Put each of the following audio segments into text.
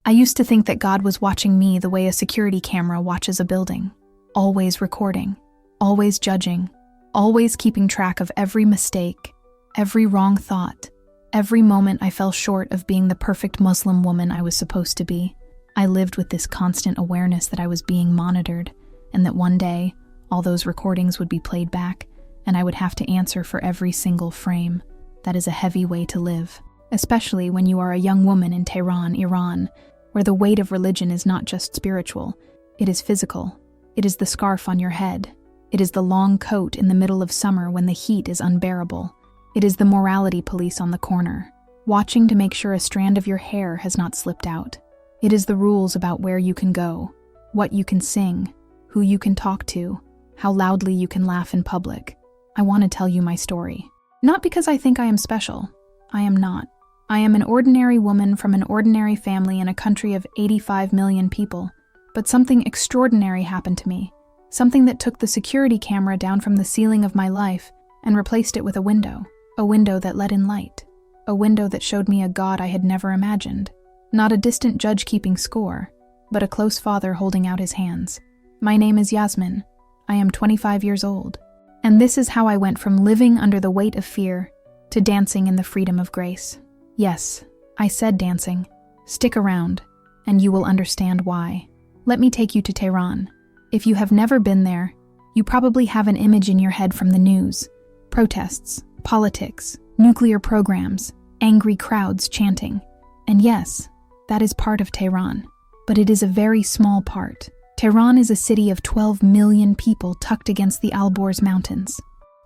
I used to think that God was watching me the way a security camera watches a building, always recording, always judging, always keeping track of every mistake, every wrong thought, every moment I fell short of being the perfect Muslim woman I was supposed to be. I lived with this constant awareness that I was being monitored, and that one day, all those recordings would be played back, and I would have to answer for every single frame. That is a heavy way to live, especially when you are a young woman in Tehran, Iran, where the weight of religion is not just spiritual, it is physical. It is the scarf on your head. It is the long coat in the middle of summer when the heat is unbearable. It is the morality police on the corner, watching to make sure a strand of your hair has not slipped out. It is the rules about where you can go, what you can sing, who you can talk to, how loudly you can laugh in public. I want to tell you my story. Not because I think I am special. I am not. I am an ordinary woman from an ordinary family in a country of 85 million people. But something extraordinary happened to me. Something that took the security camera down from the ceiling of my life and replaced it with a window that let in light, a window that showed me a God I had never imagined. Not a distant judge keeping score, but a close father holding out his hands. My name is Yasmin. I am 25 years old. And this is how I went from living under the weight of fear to dancing in the freedom of grace. Yes, I said dancing. Stick around, and you will understand why. Let me take you to Tehran. If you have never been there, you probably have an image in your head from the news. Protests, politics, nuclear programs, angry crowds chanting. And yes, that is part of Tehran. But it is a very small part. Tehran is a city of 12 million people tucked against the Alborz Mountains.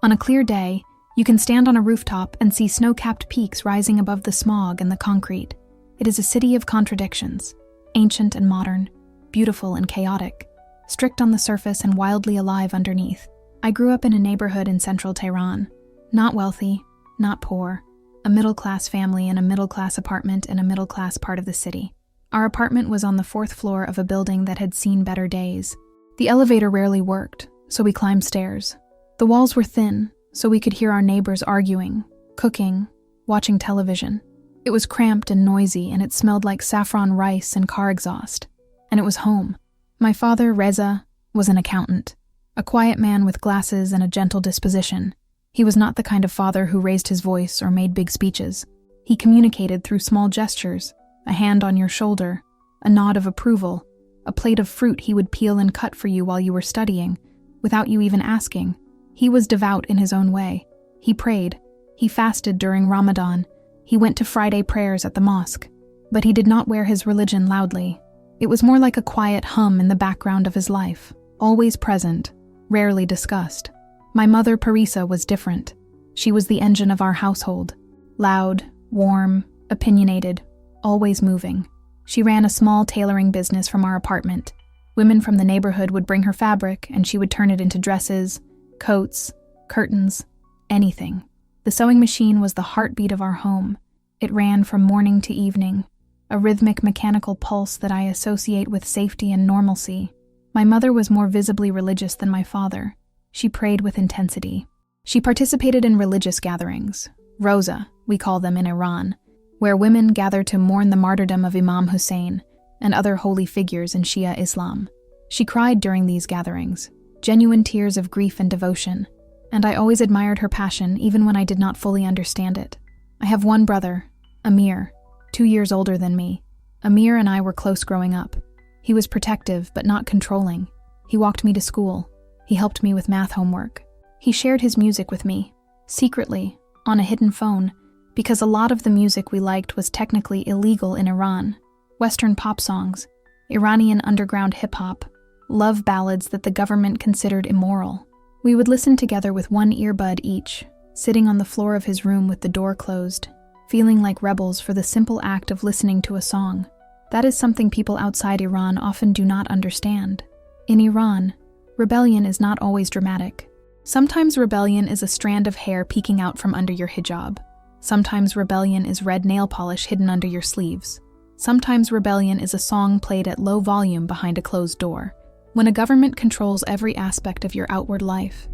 On a clear day, you can stand on a rooftop and see snow-capped peaks rising above the smog and the concrete. It is a city of contradictions, ancient and modern, beautiful and chaotic, strict on the surface and wildly alive underneath. I grew up in a neighborhood in central Tehran. Not wealthy, not poor, a middle-class family in a middle-class apartment in a middle-class part of the city. Our apartment was on the 4th floor of a building that had seen better days. The elevator rarely worked, so we climbed stairs. The walls were thin, so we could hear our neighbors arguing, cooking, watching television. It was cramped and noisy, and it smelled like saffron rice and car exhaust. And it was home. My father, Reza, was an accountant, a quiet man with glasses and a gentle disposition. He was not the kind of father who raised his voice or made big speeches. He communicated through small gestures, a hand on your shoulder, a nod of approval, a plate of fruit he would peel and cut for you while you were studying, without you even asking. He was devout in his own way. He prayed. He fasted during Ramadan. He went to Friday prayers at the mosque. But he did not wear his religion loudly. It was more like a quiet hum in the background of his life, always present, rarely discussed. My mother, Parisa, was different. She was the engine of our household. Loud, warm, opinionated, always moving. She ran a small tailoring business from our apartment. Women from the neighborhood would bring her fabric, and she would turn it into dresses, coats, curtains, anything. The sewing machine was the heartbeat of our home. It ran from morning to evening, a rhythmic mechanical pulse that I associate with safety and normalcy. My mother was more visibly religious than my father. She prayed with intensity. She participated in religious gatherings, Rosa, we call them in Iran, where women gather to mourn the martyrdom of Imam Hussein and other holy figures in Shia Islam. She cried during these gatherings, genuine tears of grief and devotion, and I always admired her passion even when I did not fully understand it. I have one brother, Amir, 2 years older than me. Amir and I were close growing up. He was protective but not controlling. He walked me to school. He helped me with math homework. He shared his music with me, secretly, on a hidden phone, because a lot of the music we liked was technically illegal in Iran. Western pop songs, Iranian underground hip-hop, love ballads that the government considered immoral. We would listen together with one earbud each, sitting on the floor of his room with the door closed, feeling like rebels for the simple act of listening to a song. That is something people outside Iran often do not understand. In Iran, rebellion is not always dramatic. Sometimes rebellion is a strand of hair peeking out from under your hijab. Sometimes rebellion is red nail polish hidden under your sleeves. Sometimes rebellion is a song played at low volume behind a closed door. When a government controls every aspect of your outward life,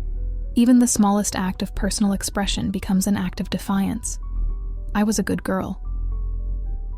even the smallest act of personal expression becomes an act of defiance. I was a good girl.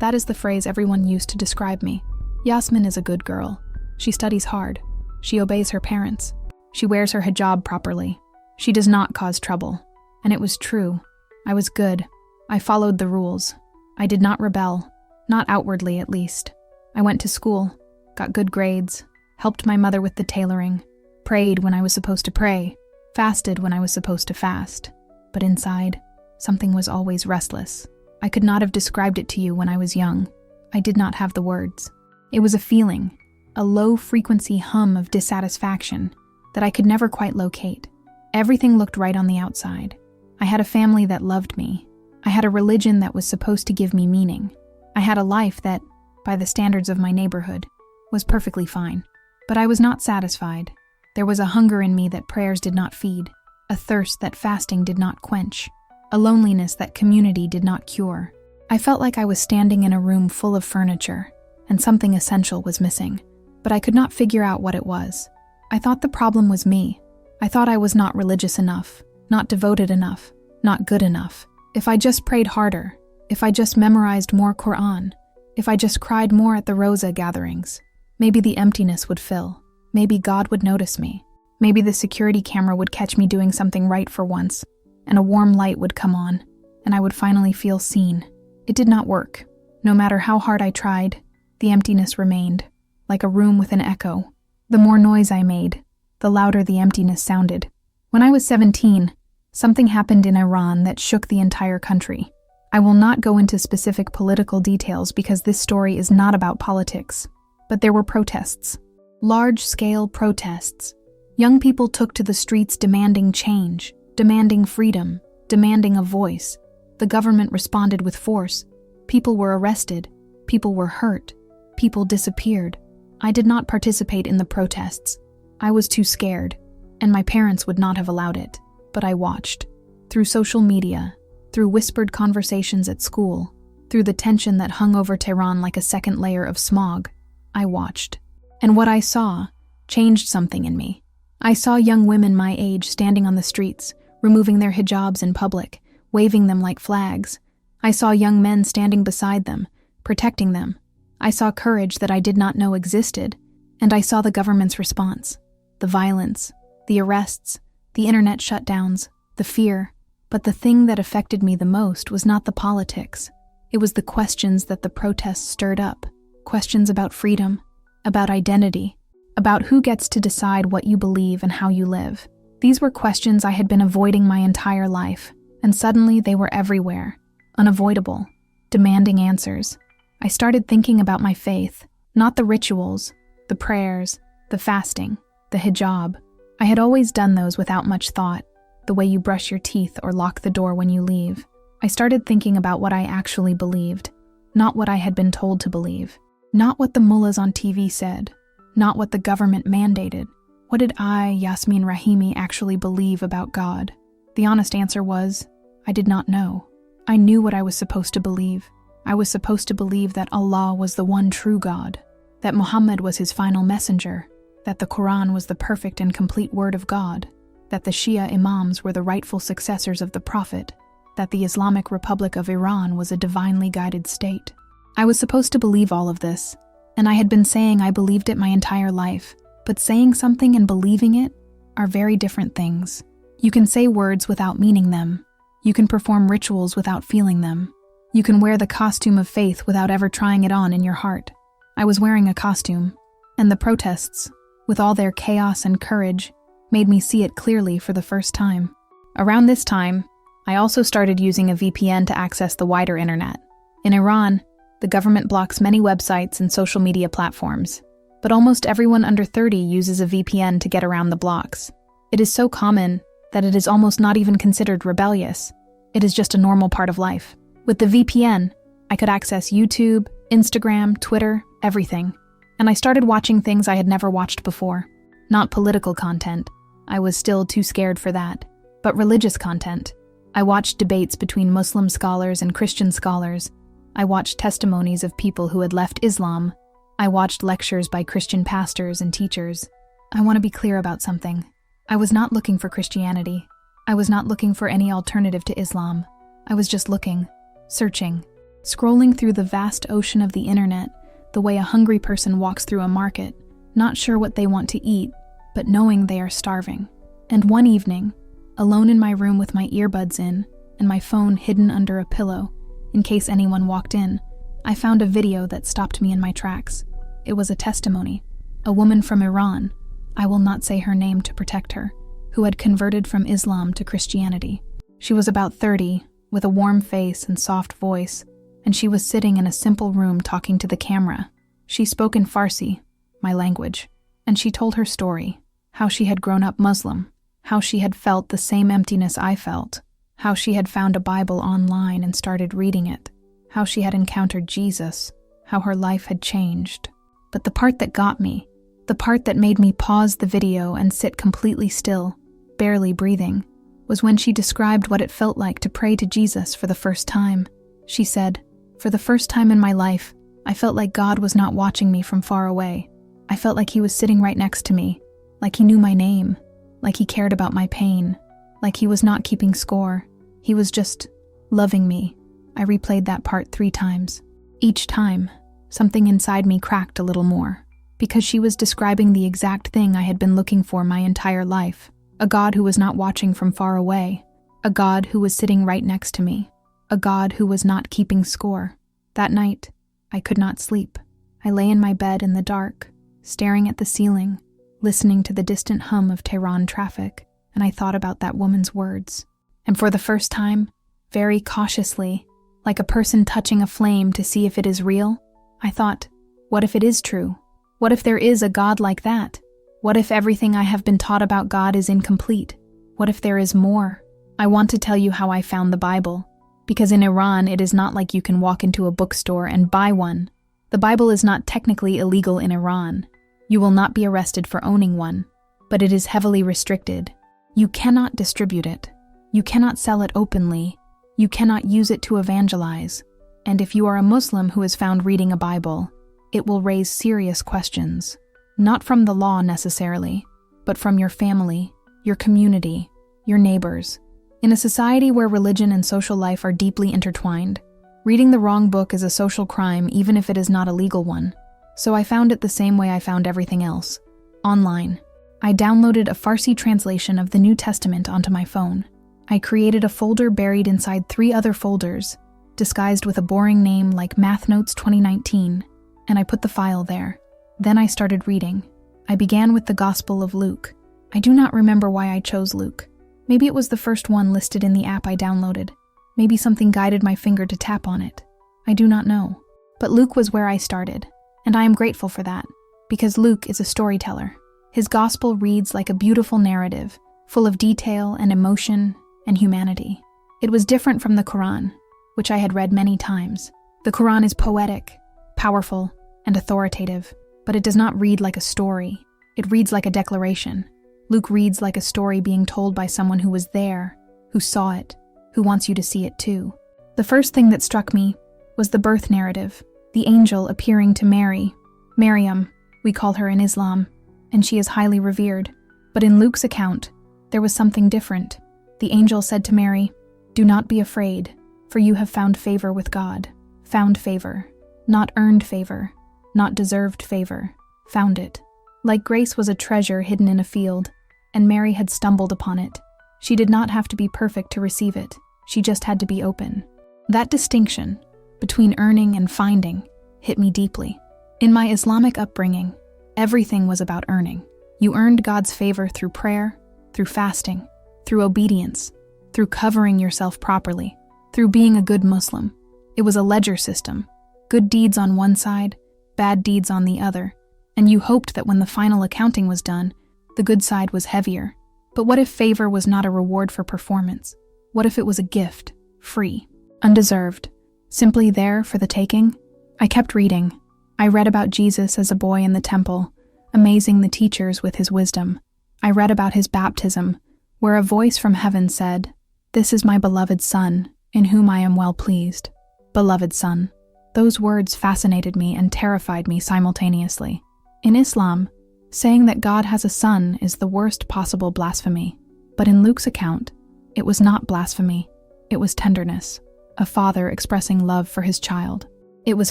That is the phrase everyone used to describe me. Yasmin is a good girl. She studies hard. She obeys her parents. She wears her hijab properly. She does not cause trouble. And it was true. I was good. I followed the rules. I did not rebel. Not outwardly, at least. I went to school, got good grades, helped my mother with the tailoring, prayed when I was supposed to pray, fasted when I was supposed to fast. But inside, something was always restless. I could not have described it to you when I was young. I did not have the words. It was a feeling, a low-frequency hum of dissatisfaction that I could never quite locate. Everything looked right on the outside. I had a family that loved me. I had a religion that was supposed to give me meaning. I had a life that, by the standards of my neighborhood, was perfectly fine. But I was not satisfied. There was a hunger in me that prayers did not feed, a thirst that fasting did not quench, a loneliness that community did not cure. I felt like I was standing in a room full of furniture, and something essential was missing, but I could not figure out what it was. I thought the problem was me. I thought I was not religious enough, not devoted enough, not good enough. If I just prayed harder, if I just memorized more Quran, if I just cried more at the Rosa gatherings, maybe the emptiness would fill. Maybe God would notice me. Maybe the security camera would catch me doing something right for once, and a warm light would come on, and I would finally feel seen. It did not work. No matter how hard I tried, the emptiness remained, like a room with an echo. The more noise I made, the louder the emptiness sounded. When I was 17, something happened in Iran that shook the entire country. I will not go into specific political details because this story is not about politics, but there were protests. Large-scale protests. Young people took to the streets demanding change, demanding freedom, demanding a voice. The government responded with force. People were arrested. People were hurt. People disappeared. I did not participate in the protests. I was too scared, and my parents would not have allowed it. But I watched. Through social media, through whispered conversations at school, through the tension that hung over Tehran like a second layer of smog, I watched. And what I saw changed something in me. I saw young women my age standing on the streets, removing their hijabs in public, waving them like flags. I saw young men standing beside them, protecting them. I saw courage that I did not know existed, and I saw the government's response. The violence, the arrests, the internet shutdowns, the fear. But the thing that affected me the most was not the politics. It was the questions that the protests stirred up. Questions about freedom, about identity, about who gets to decide what you believe and how you live. These were questions I had been avoiding my entire life, and suddenly they were everywhere, unavoidable, demanding answers. I started thinking about my faith, not the rituals, the prayers, the fasting, the hijab. I had always done those without much thought, the way you brush your teeth or lock the door when you leave. I started thinking about what I actually believed, not what I had been told to believe, not what the mullahs on TV said, not what the government mandated. What did I, Yasmin Rahimi, actually believe about God? The honest answer was, I did not know. I knew what I was supposed to believe. I was supposed to believe that Allah was the one true God, that Muhammad was his final messenger, that the Quran was the perfect and complete word of God, that the Shia Imams were the rightful successors of the Prophet, that the Islamic Republic of Iran was a divinely guided state. I was supposed to believe all of this, and I had been saying I believed it my entire life, but saying something and believing it are very different things. You can say words without meaning them. You can perform rituals without feeling them. You can wear the costume of faith without ever trying it on in your heart. I was wearing a costume, and the protests, with all their chaos and courage, made me see it clearly for the first time. Around this time, I also started using a VPN to access the wider internet. In Iran, the government blocks many websites and social media platforms, but almost everyone under 30 uses a VPN to get around the blocks. It is so common that it is almost not even considered rebellious. It is just a normal part of life. With the VPN, I could access YouTube, Instagram, Twitter, everything. And I started watching things I had never watched before. Not political content. I was still too scared for that. But religious content. I watched debates between Muslim scholars and Christian scholars. I watched testimonies of people who had left Islam. I watched lectures by Christian pastors and teachers. I want to be clear about something. I was not looking for Christianity. I was not looking for any alternative to Islam. I was just looking, searching scrolling through the vast ocean of the internet the way a hungry person walks through a market, not sure what they want to eat, but knowing they are starving. And one evening, alone in my room with my earbuds in and my phone hidden under a pillow in case anyone walked in, I found a video that stopped me in my tracks. It was a testimony. A woman from Iran, I will not say her name to protect her, who had converted from Islam to Christianity. She was about 30, with a warm face and soft voice, and she was sitting in a simple room talking to the camera. She spoke in Farsi, my language, and she told her story, how she had grown up Muslim, how she had felt the same emptiness I felt, how she had found a Bible online and started reading it, how she had encountered Jesus, how her life had changed. But the part that got me, the part that made me pause the video and sit completely still, barely breathing, was when she described what it felt like to pray to Jesus for the first time. She said, "For the first time in my life, I felt like God was not watching me from far away. I felt like he was sitting right next to me, like he knew my name, like he cared about my pain, like he was not keeping score. He was just loving me." I replayed that part 3 times. Each time, something inside me cracked a little more, because she was describing the exact thing I had been looking for my entire life. A God who was not watching from far away. A God who was sitting right next to me. A God who was not keeping score. That night, I could not sleep. I lay in my bed in the dark, staring at the ceiling, listening to the distant hum of Tehran traffic, and I thought about that woman's words. And for the first time, very cautiously, like a person touching a flame to see if it is real, I thought, what if it is true? What if there is a God like that? What if everything I have been taught about God is incomplete? What if there is more? I want to tell you how I found the Bible, because in Iran it is not like you can walk into a bookstore and buy one. The Bible is not technically illegal in Iran. You will not be arrested for owning one, but it is heavily restricted. You cannot distribute it. You cannot sell it openly. You cannot use it to evangelize. And if you are a Muslim who is found reading a Bible, it will raise serious questions. Not from the law necessarily, but from your family, your community, your neighbors. In a society where religion and social life are deeply intertwined, reading the wrong book is a social crime even if it is not a legal one. So I found it the same way I found everything else. Online. I downloaded a Farsi translation of the New Testament onto my phone. I created a folder buried inside 3 other folders, disguised with a boring name like Math Notes 2019, and I put the file there. Then I started reading. I began with the Gospel of Luke. I do not remember why I chose Luke. Maybe it was the first one listed in the app I downloaded. Maybe something guided my finger to tap on it. I do not know. But Luke was where I started, and I am grateful for that, because Luke is a storyteller. His gospel reads like a beautiful narrative, full of detail and emotion and humanity. It was different from the Quran, which I had read many times. The Quran is poetic, powerful, and authoritative, but it does not read like a story. It reads like a declaration. Luke reads like a story being told by someone who was there, who saw it, who wants you to see it too. The first thing that struck me was the birth narrative, the angel appearing to Mary. Maryam, we call her in Islam, and she is highly revered. But in Luke's account, there was something different. The angel said to Mary, "Do not be afraid, for you have found favor with God." Found favor. Not earned favor. Not deserved favor. Found it. Like grace was a treasure hidden in a field, and Mary had stumbled upon it. She did not have to be perfect to receive it. She just had to be open. That distinction between earning and finding hit me deeply. In my Islamic upbringing, everything was about earning. You earned God's favor through prayer, through fasting, through obedience, through covering yourself properly, through being a good Muslim. It was a ledger system. Good deeds on one side, bad deeds on the other, and you hoped that when the final accounting was done, the good side was heavier. But what if favor was not a reward for performance? What if it was a gift, free, undeserved, simply there for the taking? I kept reading. I read about Jesus as a boy in the temple, amazing the teachers with his wisdom. I read about his baptism, where a voice from heaven said, "This is my beloved Son, in whom I am well pleased." Beloved Son. Those words fascinated me and terrified me simultaneously. In Islam, saying that God has a son is the worst possible blasphemy. But in Luke's account, it was not blasphemy, it was tenderness. a father expressing love for his child. It was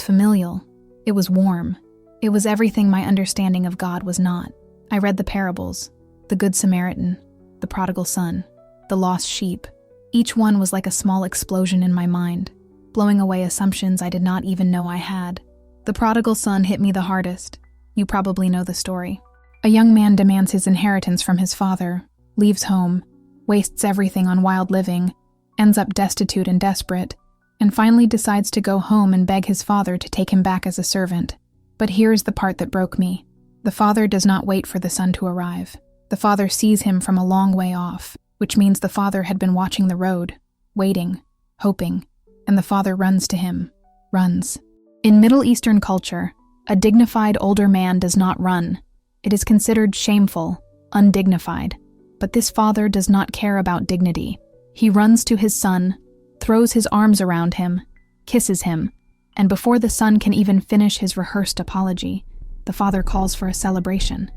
familial. It was warm. It was everything my understanding of God was not. I read the parables, the Good Samaritan, the prodigal son, the lost sheep. Each one was like a small explosion in my mind, blowing away assumptions I did not even know I had. The prodigal son hit me the hardest. You probably know the story. A young man demands his inheritance from his father, leaves home, wastes everything on wild living, ends up destitute and desperate, and finally decides to go home and beg his father to take him back as a servant. But here's the part that broke me. The father does not wait for the son to arrive. The father sees him from a long way off, which means the father had been watching the road, waiting, hoping, and the father runs to him, runs. In Middle Eastern culture, a dignified older man does not run. It is considered shameful, undignified. But this father does not care about dignity. He runs to his son, throws his arms around him, kisses him, and before the son can even finish his rehearsed apology, the father calls for a celebration.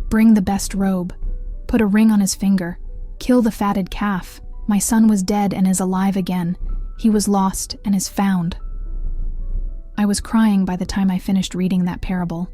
Bring the best robe, put a ring on his finger, kill the fatted calf. My son was dead and is alive again. He was lost and is found. I was crying by the time I finished reading that parable.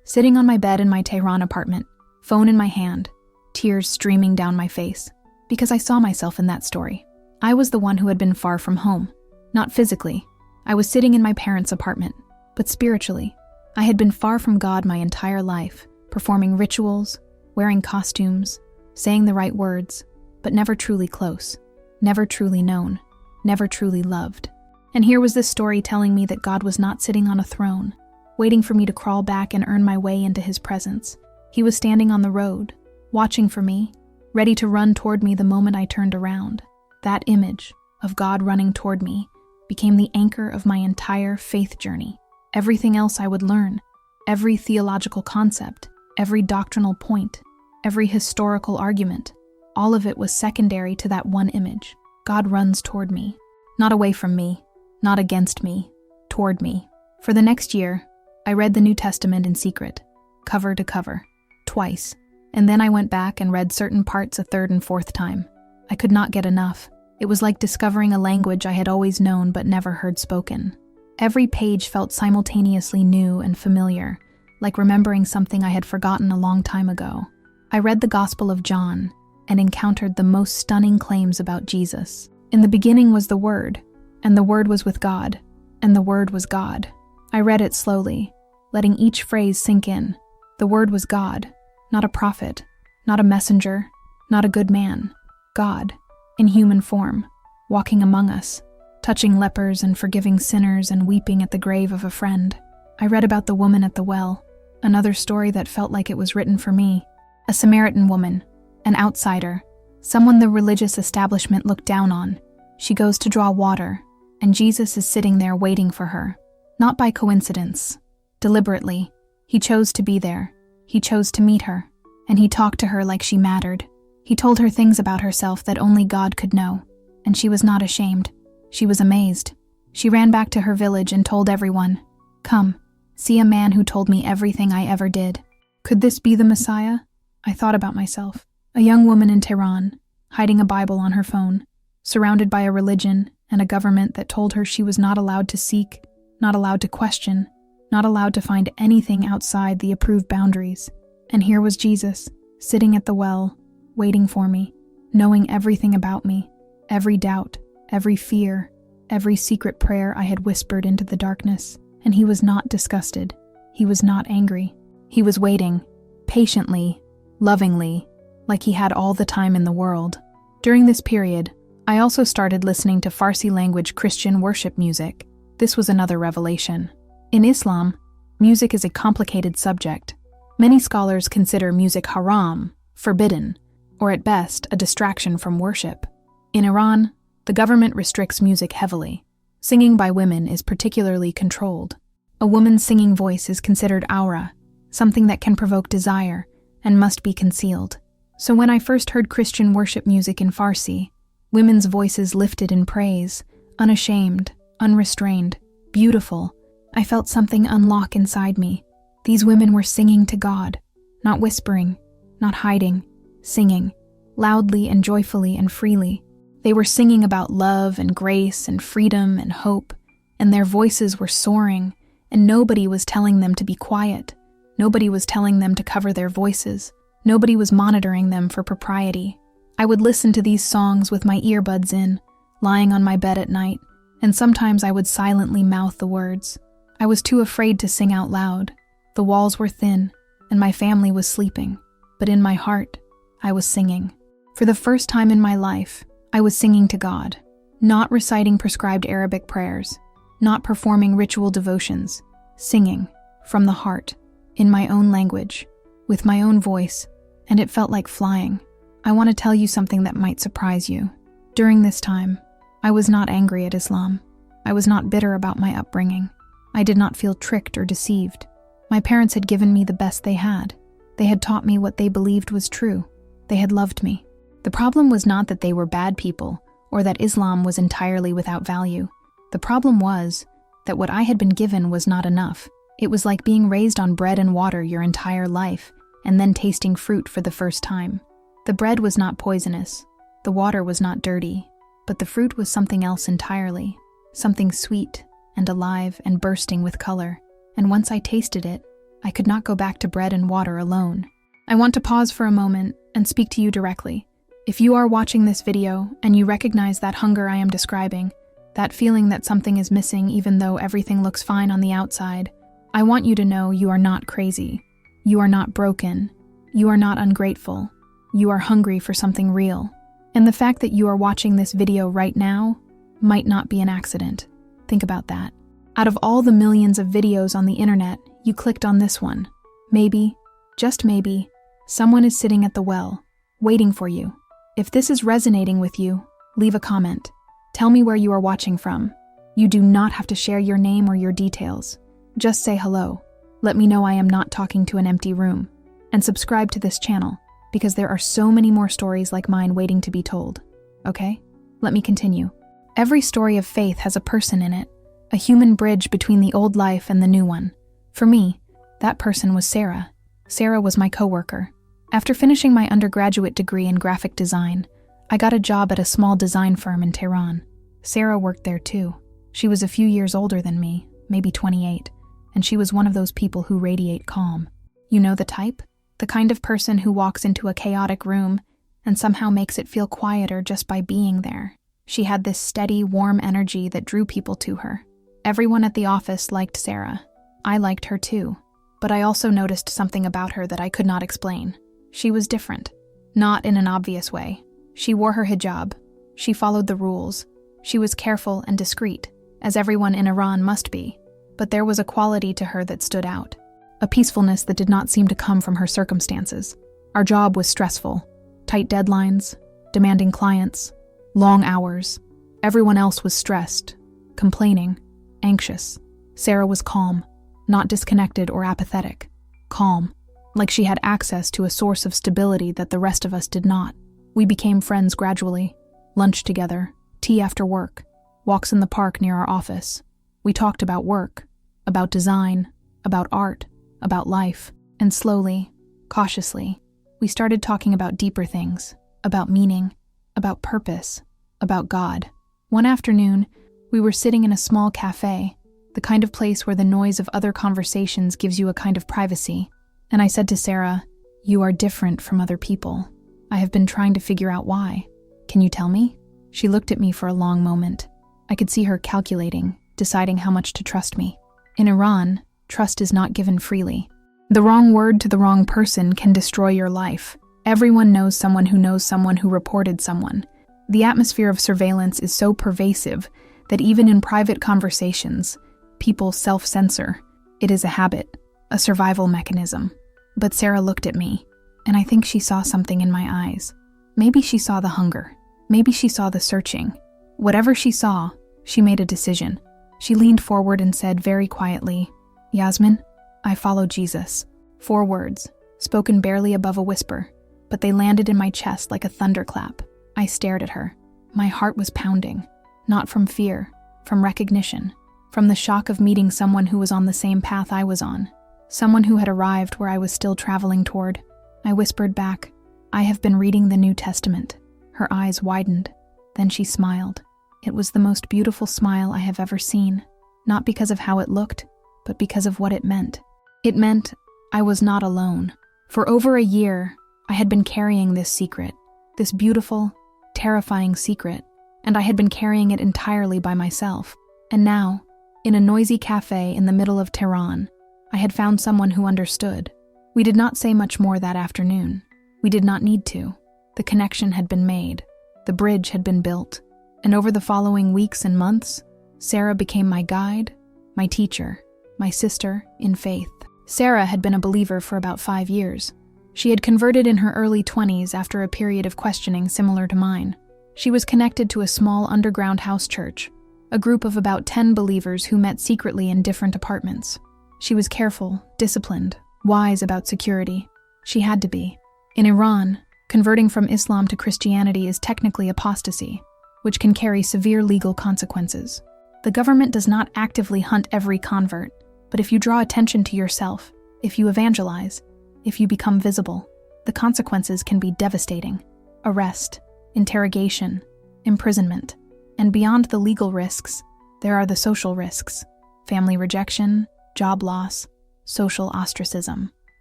Sitting on my bed in my Tehran apartment, phone in my hand, tears streaming down my face, because I saw myself in that story. I was the one who had been far from home. Not physically. I was sitting in my parents' apartment, but spiritually. I had been far from God my entire life, performing rituals, wearing costumes, saying the right words, but never truly close, never truly known, never truly loved. And here was this story telling me that God was not sitting on a throne, waiting for me to crawl back and earn my way into his presence. He was standing on the road, watching for me, ready to run toward me the moment I turned around. That image of God running toward me became the anchor of my entire faith journey. Everything else I would learn, every theological concept, every doctrinal point, every historical argument, all of it was secondary to that one image. God runs toward me, not away from me, not against me, toward me. For the next year, I read the New Testament in secret, cover to cover, twice, and then I went back and read certain parts a third and fourth time. I could not get enough. It was like discovering a language I had always known but never heard spoken. Every page felt simultaneously new and familiar, like remembering something I had forgotten a long time ago. I read the Gospel of John and encountered the most stunning claims about Jesus. In the beginning was the Word, and the Word was with God, and the Word was God. I read it slowly, letting each phrase sink in. The Word was God, not a prophet, not a messenger, not a good man. God, in human form, walking among us, touching lepers and forgiving sinners and weeping at the grave of a friend. I read about the woman at the well, another story that felt like it was written for me. A Samaritan woman, an outsider, someone the religious establishment looked down on. She goes to draw water, and Jesus is sitting there waiting for her. Not by coincidence. Deliberately, he chose to be there. He chose to meet her, and he talked to her like she mattered. He told her things about herself that only God could know, and she was not ashamed. She was amazed. She ran back to her village and told everyone, "Come, see a man who told me everything I ever did." Could this be the Messiah? I thought about myself. A young woman in Tehran, hiding a Bible on her phone, surrounded by a religion and a government that told her she was not allowed to seek, not allowed to question, not allowed to find anything outside the approved boundaries. And here was Jesus, sitting at the well, waiting for me, knowing everything about me, every doubt, every fear, every secret prayer I had whispered into the darkness. And he was not disgusted. He was not angry. He was waiting, patiently, lovingly, like he had all the time in the world. During this period, I also started listening to Farsi-language Christian worship music. This was another revelation. In Islam, music is a complicated subject. Many scholars consider music haram, forbidden, or at best, a distraction from worship. In Iran, the government restricts music heavily. Singing by women is particularly controlled. A woman's singing voice is considered aura, something that can provoke desire and must be concealed. So when I first heard Christian worship music in Farsi, women's voices lifted in praise, unashamed, unrestrained, beautiful, I felt something unlock inside me. These women were singing to God, not whispering, not hiding, singing, loudly and joyfully and freely. They were singing about love and grace and freedom and hope, and their voices were soaring, and nobody was telling them to be quiet. Nobody was telling them to cover their voices. Nobody was monitoring them for propriety. I would listen to these songs with my earbuds in, lying on my bed at night, and sometimes I would silently mouth the words. I was too afraid to sing out loud. The walls were thin, and my family was sleeping, but in my heart, I was singing. For the first time in my life, I was singing to God, not reciting prescribed Arabic prayers, not performing ritual devotions, singing from the heart, in my own language, with my own voice, and it felt like flying. I want to tell you something that might surprise you. During this time, I was not angry at Islam. I was not bitter about my upbringing. I did not feel tricked or deceived. My parents had given me the best they had. They had taught me what they believed was true. They had loved me. The problem was not that they were bad people or that Islam was entirely without value. The problem was that what I had been given was not enough. It was like being raised on bread and water your entire life and then tasting fruit for the first time. The bread was not poisonous. The water was not dirty. But the fruit was something else entirely. Something sweet and alive and bursting with color. And once I tasted it, I could not go back to bread and water alone. I want to pause for a moment and speak to you directly. If you are watching this video and you recognize that hunger I am describing, that feeling that something is missing even though everything looks fine on the outside, I want you to know you are not crazy. You are not broken. You are not ungrateful. You are hungry for something real. And the fact that you are watching this video right now might not be an accident. Think about that. Out of all the millions of videos on the internet, you clicked on this one. Maybe, just maybe, someone is sitting at the well, waiting for you. If this is resonating with you, leave a comment. Tell me where you are watching from. You do not have to share your name or your details. Just say hello. Let me know I am not talking to an empty room. And subscribe to this channel, because there are so many more stories like mine waiting to be told. Okay? Let me continue. Every story of faith has a person in it, a human bridge between the old life and the new one. For me, that person was Sarah. Sarah was my coworker. After finishing my undergraduate degree in graphic design, I got a job at a small design firm in Tehran. Sarah worked there too. She was a few years older than me, maybe 28, and she was one of those people who radiate calm. You know the type? The kind of person who walks into a chaotic room and somehow makes it feel quieter just by being there. She had this steady, warm energy that drew people to her. Everyone at the office liked Sarah. I liked her too, but I also noticed something about her that I could not explain. She was different, not in an obvious way. She wore her hijab. She followed the rules. She was careful and discreet, as everyone in Iran must be. But there was a quality to her that stood out, a peacefulness that did not seem to come from her circumstances. Our job was stressful, tight deadlines, demanding clients, long hours. Everyone else was stressed, complaining, anxious. Sarah was calm, not disconnected or apathetic. Calm, like she had access to a source of stability that the rest of us did not. We became friends gradually. Lunch together, tea after work, walks in the park near our office. We talked about work, about design, about art, about life, and slowly, cautiously, we started talking about deeper things, about meaning, about purpose, about God. One afternoon, we were sitting in a small cafe, the kind of place where the noise of other conversations gives you a kind of privacy, and I said to Sarah, "You are different from other people. I have been trying to figure out why. Can you tell me?" She looked at me for a long moment. I could see her calculating, deciding how much to trust me. In Iran, trust is not given freely. The wrong word to the wrong person can destroy your life. Everyone knows someone who reported someone. The atmosphere of surveillance is so pervasive that even in private conversations, people self-censor. It is a habit, a survival mechanism. But Sarah looked at me, and I think she saw something in my eyes. Maybe she saw the hunger. Maybe she saw the searching. Whatever she saw, she made a decision. She leaned forward and said very quietly, "Yasmin, I follow Jesus." 4 words, spoken barely above a whisper, but they landed in my chest like a thunderclap. I stared at her. My heart was pounding, not from fear, from recognition, from the shock of meeting someone who was on the same path I was on, someone who had arrived where I was still traveling toward. I whispered back, "I have been reading the New Testament." Her eyes widened. Then she smiled. It was the most beautiful smile I have ever seen, not because of how it looked, but because of what it meant. It meant I was not alone. For over a year, I had been carrying this secret, this beautiful, terrifying secret, and I had been carrying it entirely by myself. And now, in a noisy cafe in the middle of Tehran, I had found someone who understood. We did not say much more that afternoon. We did not need to. The connection had been made. The bridge had been built. And over the following weeks and months, Sarah became my guide, my teacher, my sister in faith. Sarah had been a believer for about 5 years. She had converted in her early 20s after a period of questioning similar to mine. She was connected to a small underground house church, a group of about 10 believers who met secretly in different apartments. She was careful, disciplined, wise about security. She had to be. In Iran, converting from Islam to Christianity is technically apostasy, which can carry severe legal consequences. The government does not actively hunt every convert, but if you draw attention to yourself, if you evangelize, if you become visible, the consequences can be devastating. Arrest, interrogation, imprisonment, and beyond the legal risks, there are the social risks: family rejection, job loss, social ostracism.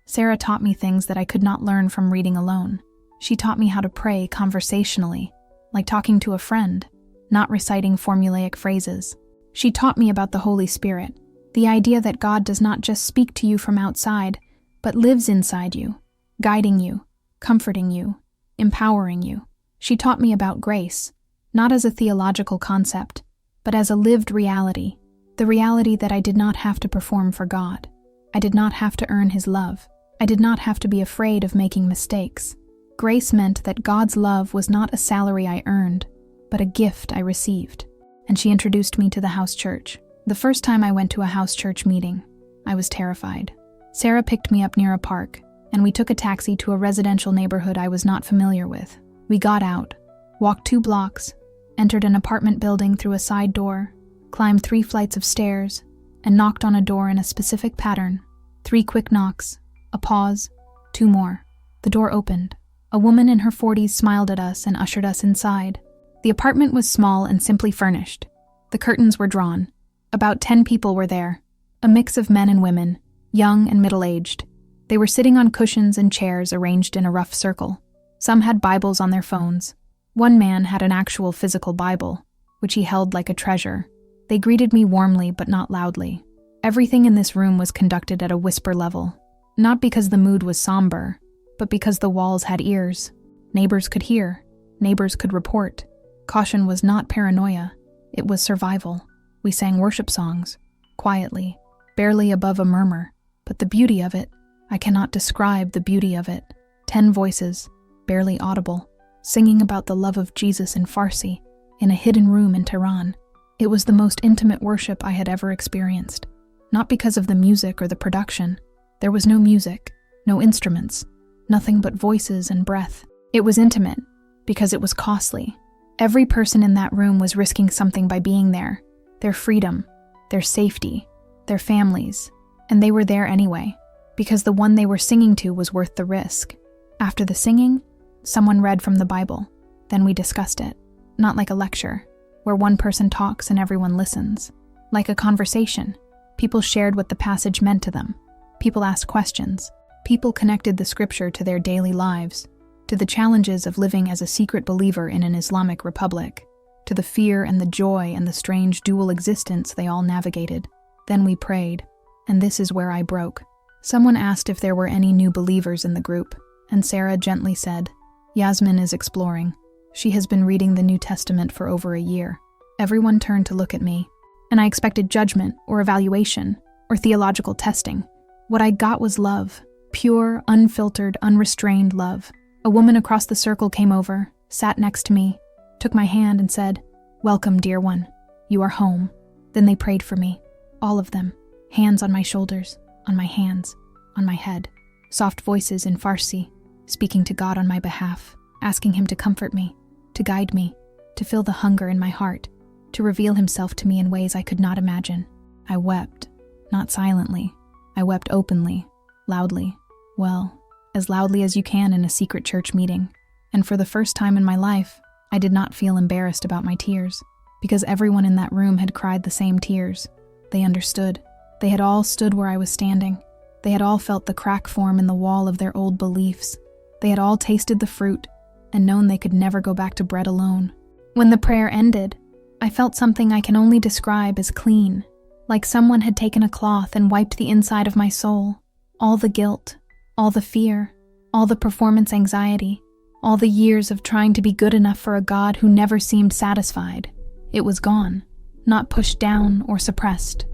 Sarah taught me things that I could not learn from reading alone. She taught me how to pray conversationally, like talking to a friend, not reciting formulaic phrases. She taught me about the Holy Spirit, the idea that God does not just speak to you from outside, but lives inside you, guiding you, comforting you, empowering you. She taught me about grace, not as a theological concept, but as a lived reality, the reality that I did not have to perform for God. I did not have to earn His love. I did not have to be afraid of making mistakes. Grace meant that God's love was not a salary I earned, but a gift I received. And she introduced me to the house church. The first time I went to a house church meeting, I was terrified. Sarah picked me up near a park, and we took a taxi to a residential neighborhood I was not familiar with. We got out, walked 2 blocks, entered an apartment building through a side door, climbed 3 flights of stairs, and knocked on a door in a specific pattern. 3 quick knocks, a pause, 2 more. The door opened. A woman in her 40s smiled at us and ushered us inside. The apartment was small and simply furnished. The curtains were drawn. About 10 people were there, a mix of men and women, young and middle-aged. They were sitting on cushions and chairs arranged in a rough circle. Some had Bibles on their phones. One man had an actual physical Bible, which he held like a treasure. They greeted me warmly but not loudly. Everything in this room was conducted at a whisper level, not because the mood was somber, but because the walls had ears. Neighbors could hear. Neighbors could report. Caution was not paranoia. It was survival. We sang worship songs, quietly, barely above a murmur. But the beauty of it, I cannot describe the beauty of it. 10 voices, barely audible, singing about the love of Jesus in Farsi, in a hidden room in Tehran. It was the most intimate worship I had ever experienced. Not because of the music or the production. There was no music, no instruments, nothing but voices and breath. It was intimate because it was costly. Every person in that room was risking something by being there. Their freedom, their safety, their families. And they were there anyway, because the one they were singing to was worth the risk. After the singing, someone read from the Bible. Then we discussed it. Not like a lecture, where one person talks and everyone listens. Like a conversation. People shared what the passage meant to them. People asked questions. People connected the scripture to their daily lives, to the challenges of living as a secret believer in an Islamic republic, to the fear and the joy and the strange dual existence they all navigated. Then we prayed, and this is where I broke. Someone asked if there were any new believers in the group, and Sarah gently said, "Yasmin is exploring. She has been reading the New Testament for over a year." Everyone turned to look at me, and I expected judgment or evaluation or theological testing. What I got was love, pure, unfiltered, unrestrained love. A woman across the circle came over, sat next to me, took my hand and said, "Welcome, dear one. You are home." Then they prayed for me, all of them, hands on my shoulders, on my hands, on my head, soft voices in Farsi, speaking to God on my behalf, asking Him to comfort me, to guide me, to fill the hunger in my heart, to reveal Himself to me in ways I could not imagine. I wept, not silently. I wept openly, loudly. Well, as loudly as you can in a secret church meeting. And for the first time in my life, I I did not feel embarrassed about my tears, because everyone in that room had cried the same tears. They understood. They had all stood where I was standing. They had all felt the crack form in the wall of their old beliefs. They had all tasted the fruit and known they could never go back to bread alone. When the prayer ended, I felt something I can only describe as clean, like someone had taken a cloth and wiped the inside of my soul. All the guilt, all the fear, all the performance anxiety, all the years of trying to be good enough for a God who never seemed satisfied. It was gone, not pushed down or suppressed.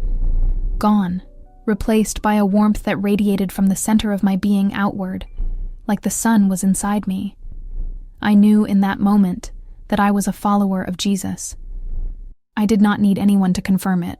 Gone, replaced by a warmth that radiated from the center of my being outward, like the sun was inside me. I knew in that moment that I was a follower of Jesus. I did not need anyone to confirm it.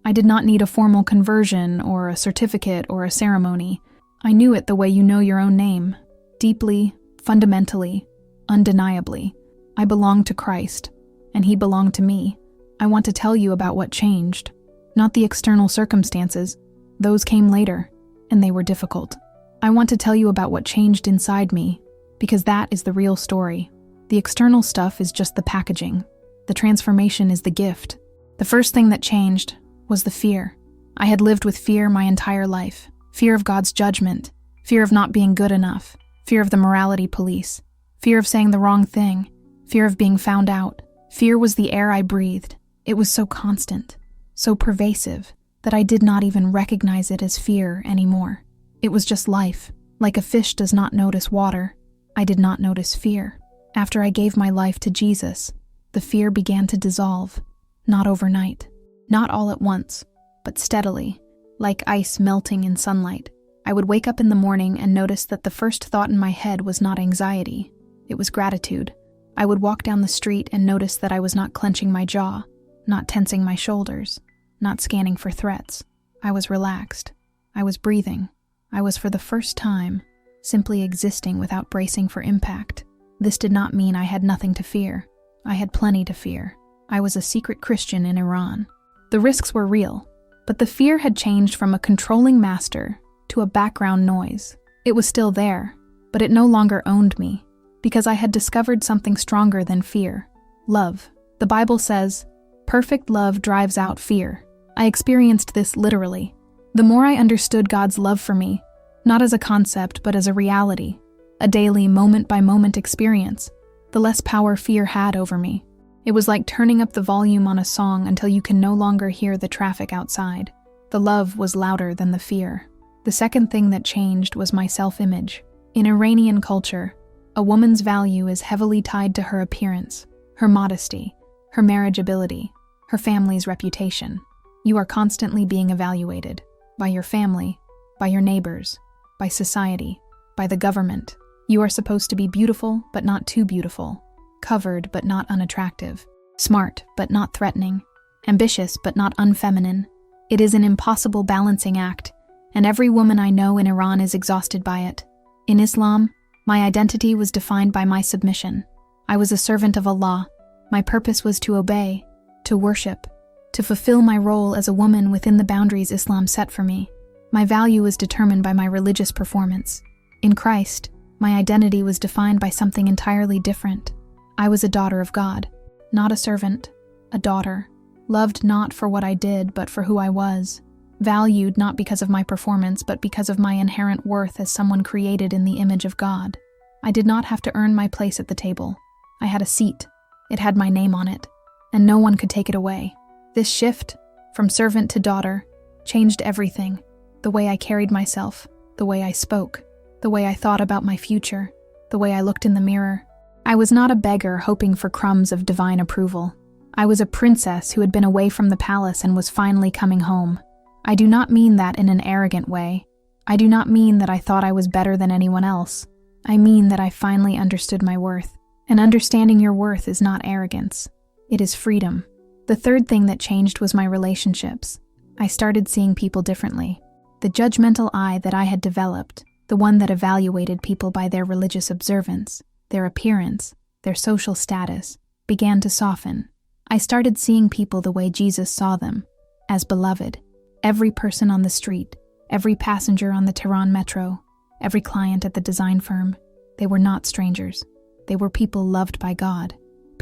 I did not need a formal conversion or a certificate or a ceremony. I knew it the way you know your own name. Deeply, fundamentally, undeniably. I belonged to Christ, and He belonged to me. I want to tell you about what changed. Not the external circumstances. Those came later, and they were difficult. I want to tell you about what changed inside me, because that is the real story. The external stuff is just the packaging. The transformation is the gift. The first thing that changed was the fear. I had lived with fear my entire life. Fear of God's judgment. Fear of not being good enough. Fear of the morality police. Fear of saying the wrong thing. Fear of being found out. Fear was the air I breathed. It was so constant, so pervasive, that I did not even recognize it as fear anymore. It was just life. Like a fish does not notice water, I did not notice fear. After I gave my life to Jesus, the fear began to dissolve. Not overnight. Not all at once, but steadily, like ice melting in sunlight. I would wake up in the morning and notice that the first thought in my head was not anxiety. It was gratitude. I would walk down the street and notice that I was not clenching my jaw, not tensing my shoulders, not scanning for threats. I was relaxed. I was breathing. I was, for the first time, simply existing without bracing for impact. This did not mean I had nothing to fear. I had plenty to fear. I was a secret Christian in Iran. The risks were real, but the fear had changed from a controlling master to a background noise. It was still there, but it no longer owned me, because I had discovered something stronger than fear. Love. The Bible says, "Perfect love drives out fear." I experienced this literally. The more I understood God's love for me, not as a concept but as a reality, a daily moment-by-moment experience, the less power fear had over me. It was like turning up the volume on a song until you can no longer hear the traffic outside. The love was louder than the fear. The second thing that changed was my self-image. In Iranian culture, a woman's value is heavily tied to her appearance, her modesty, her marriageability, her family's reputation. You are constantly being evaluated by your family, by your neighbors, by society, by the government. You are supposed to be beautiful but not too beautiful, covered but not unattractive, smart but not threatening, ambitious but not unfeminine. It is an impossible balancing act, and every woman I know in Iran is exhausted by it. In Islam, my identity was defined by my submission. I was a servant of Allah. My purpose was to obey, to worship, to fulfill my role as a woman within the boundaries Islam set for me. My value was determined by my religious performance. In Christ, my identity was defined by something entirely different. I was a daughter of God, not a servant, a daughter, loved not for what I did but for who I was, valued not because of my performance but because of my inherent worth as someone created in the image of God. I did not have to earn my place at the table. I had a seat. It had my name on it, and no one could take it away. This shift, from servant to daughter, changed everything. The way I carried myself, the way I spoke, the way I thought about my future, the way I looked in the mirror. I was not a beggar hoping for crumbs of divine approval. I was a princess who had been away from the palace and was finally coming home. I do not mean that in an arrogant way. I do not mean that I thought I was better than anyone else. I mean that I finally understood my worth. And understanding your worth is not arrogance. It is freedom. The third thing that changed was my relationships. I started seeing people differently. The judgmental eye that I had developed, the one that evaluated people by their religious observance, their appearance, their social status, began to soften. I started seeing people the way Jesus saw them, as beloved. Every person on the street, every passenger on the Tehran metro, every client at the design firm, they were not strangers. They were people loved by God,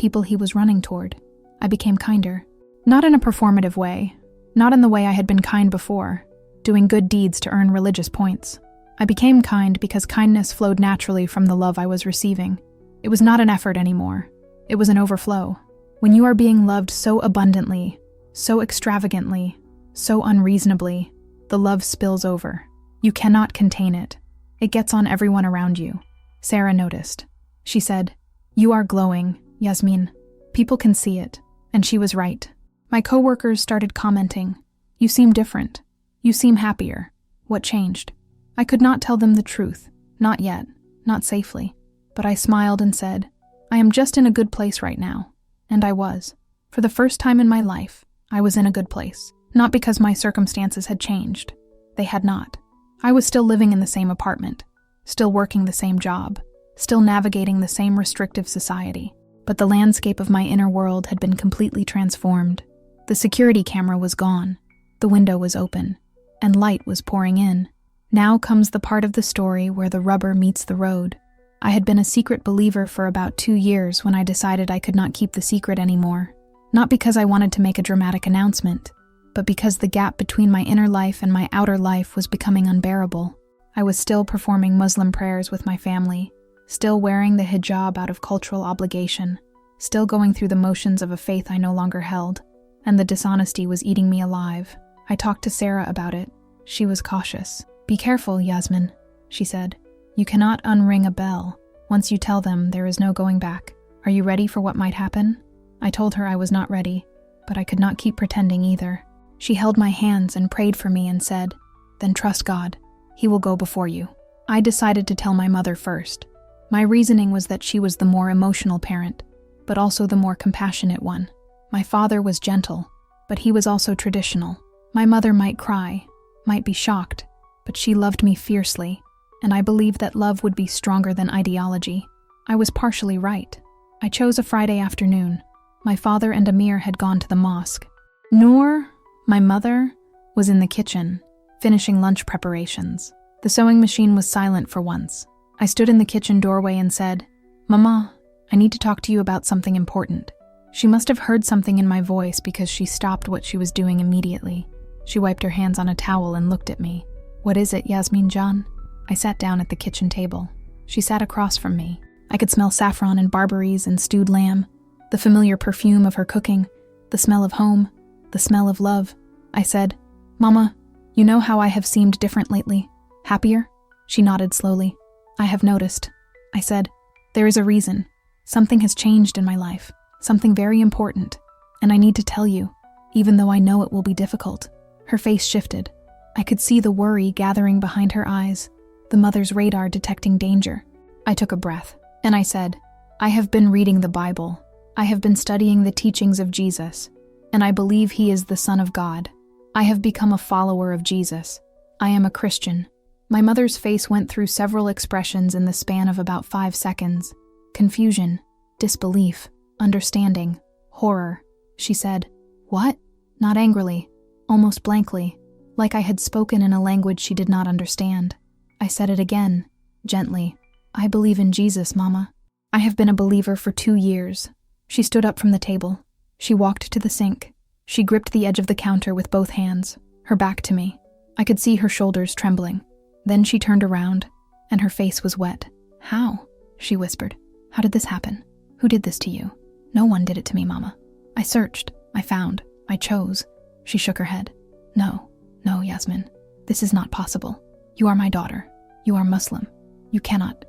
people he was running toward. I became kinder. Not in a performative way. Not in the way I had been kind before, doing good deeds to earn religious points. I became kind because kindness flowed naturally from the love I was receiving. It was not an effort anymore. It was an overflow. When you are being loved so abundantly, so extravagantly, so unreasonably, the love spills over. You cannot contain it. It gets on everyone around you. Sarah noticed. She said, "You are glowing, Yasmin. People can see it." And she was right. My coworkers started commenting, "You seem different. You seem happier. What changed?" I could not tell them the truth. Not yet. Not safely. But I smiled and said, "I am just in a good place right now." And I was. For the first time in my life, I was in a good place. Not because my circumstances had changed. They had not. I was still living in the same apartment, still working the same job, still navigating the same restrictive society. But the landscape of my inner world had been completely transformed. The security camera was gone, the window was open, and light was pouring in. Now comes the part of the story where the rubber meets the road. I had been a secret believer for about 2 years when I decided I could not keep the secret anymore. Not because I wanted to make a dramatic announcement, but because the gap between my inner life and my outer life was becoming unbearable. I was still performing Muslim prayers with my family, still wearing the hijab out of cultural obligation, still going through the motions of a faith I no longer held, and the dishonesty was eating me alive. I talked to Sarah about it. She was cautious. "Be careful, Yasmin," she said. "You cannot unring a bell. Once you tell them, there is no going back. Are you ready for what might happen?" I told her I was not ready, but I could not keep pretending either. She held my hands and prayed for me and said, "Then trust God. He will go before you." I decided to tell my mother first. My reasoning was that she was the more emotional parent, but also the more compassionate one. My father was gentle, but he was also traditional. My mother might cry, might be shocked, but she loved me fiercely, and I believed that love would be stronger than ideology. I was partially right. I chose a Friday afternoon. My father and Amir had gone to the mosque. Noor, my mother, was in the kitchen, finishing lunch preparations. The sewing machine was silent for once. I stood in the kitchen doorway and said, "Mama, I need to talk to you about something important." She must have heard something in my voice because she stopped what she was doing immediately. She wiped her hands on a towel and looked at me. "What is it, Yasmin Jan?" I sat down at the kitchen table. She sat across from me. I could smell saffron and barberries and stewed lamb, the familiar perfume of her cooking, the smell of home, the smell of love. I said, "Mama, you know how I have seemed different lately? Happier?" She nodded slowly. "I have noticed." I said, "There is a reason. Something has changed in my life, something very important, and I need to tell you, even though I know it will be difficult." Her face shifted. I could see the worry gathering behind her eyes, the mother's radar detecting danger. I took a breath, and I said, "I have been reading the Bible. I have been studying the teachings of Jesus, and I believe he is the Son of God. I have become a follower of Jesus. I am a Christian." My mother's face went through several expressions in the span of about 5 seconds. Confusion, disbelief, understanding, horror. She said, "What?" Not angrily, almost blankly, like I had spoken in a language she did not understand. I said it again, gently. "I believe in Jesus, Mama. I have been a believer for 2 years." She stood up from the table. She walked to the sink. She gripped the edge of the counter with both hands, her back to me. I could see her shoulders trembling. Then she turned around, and her face was wet. "How?" she whispered. "How did this happen? Who did this to you?" "No one did it to me, Mama. I searched, I found, I chose." She shook her head. No, Yasmin. This is not possible. You are my daughter. You are Muslim. You cannot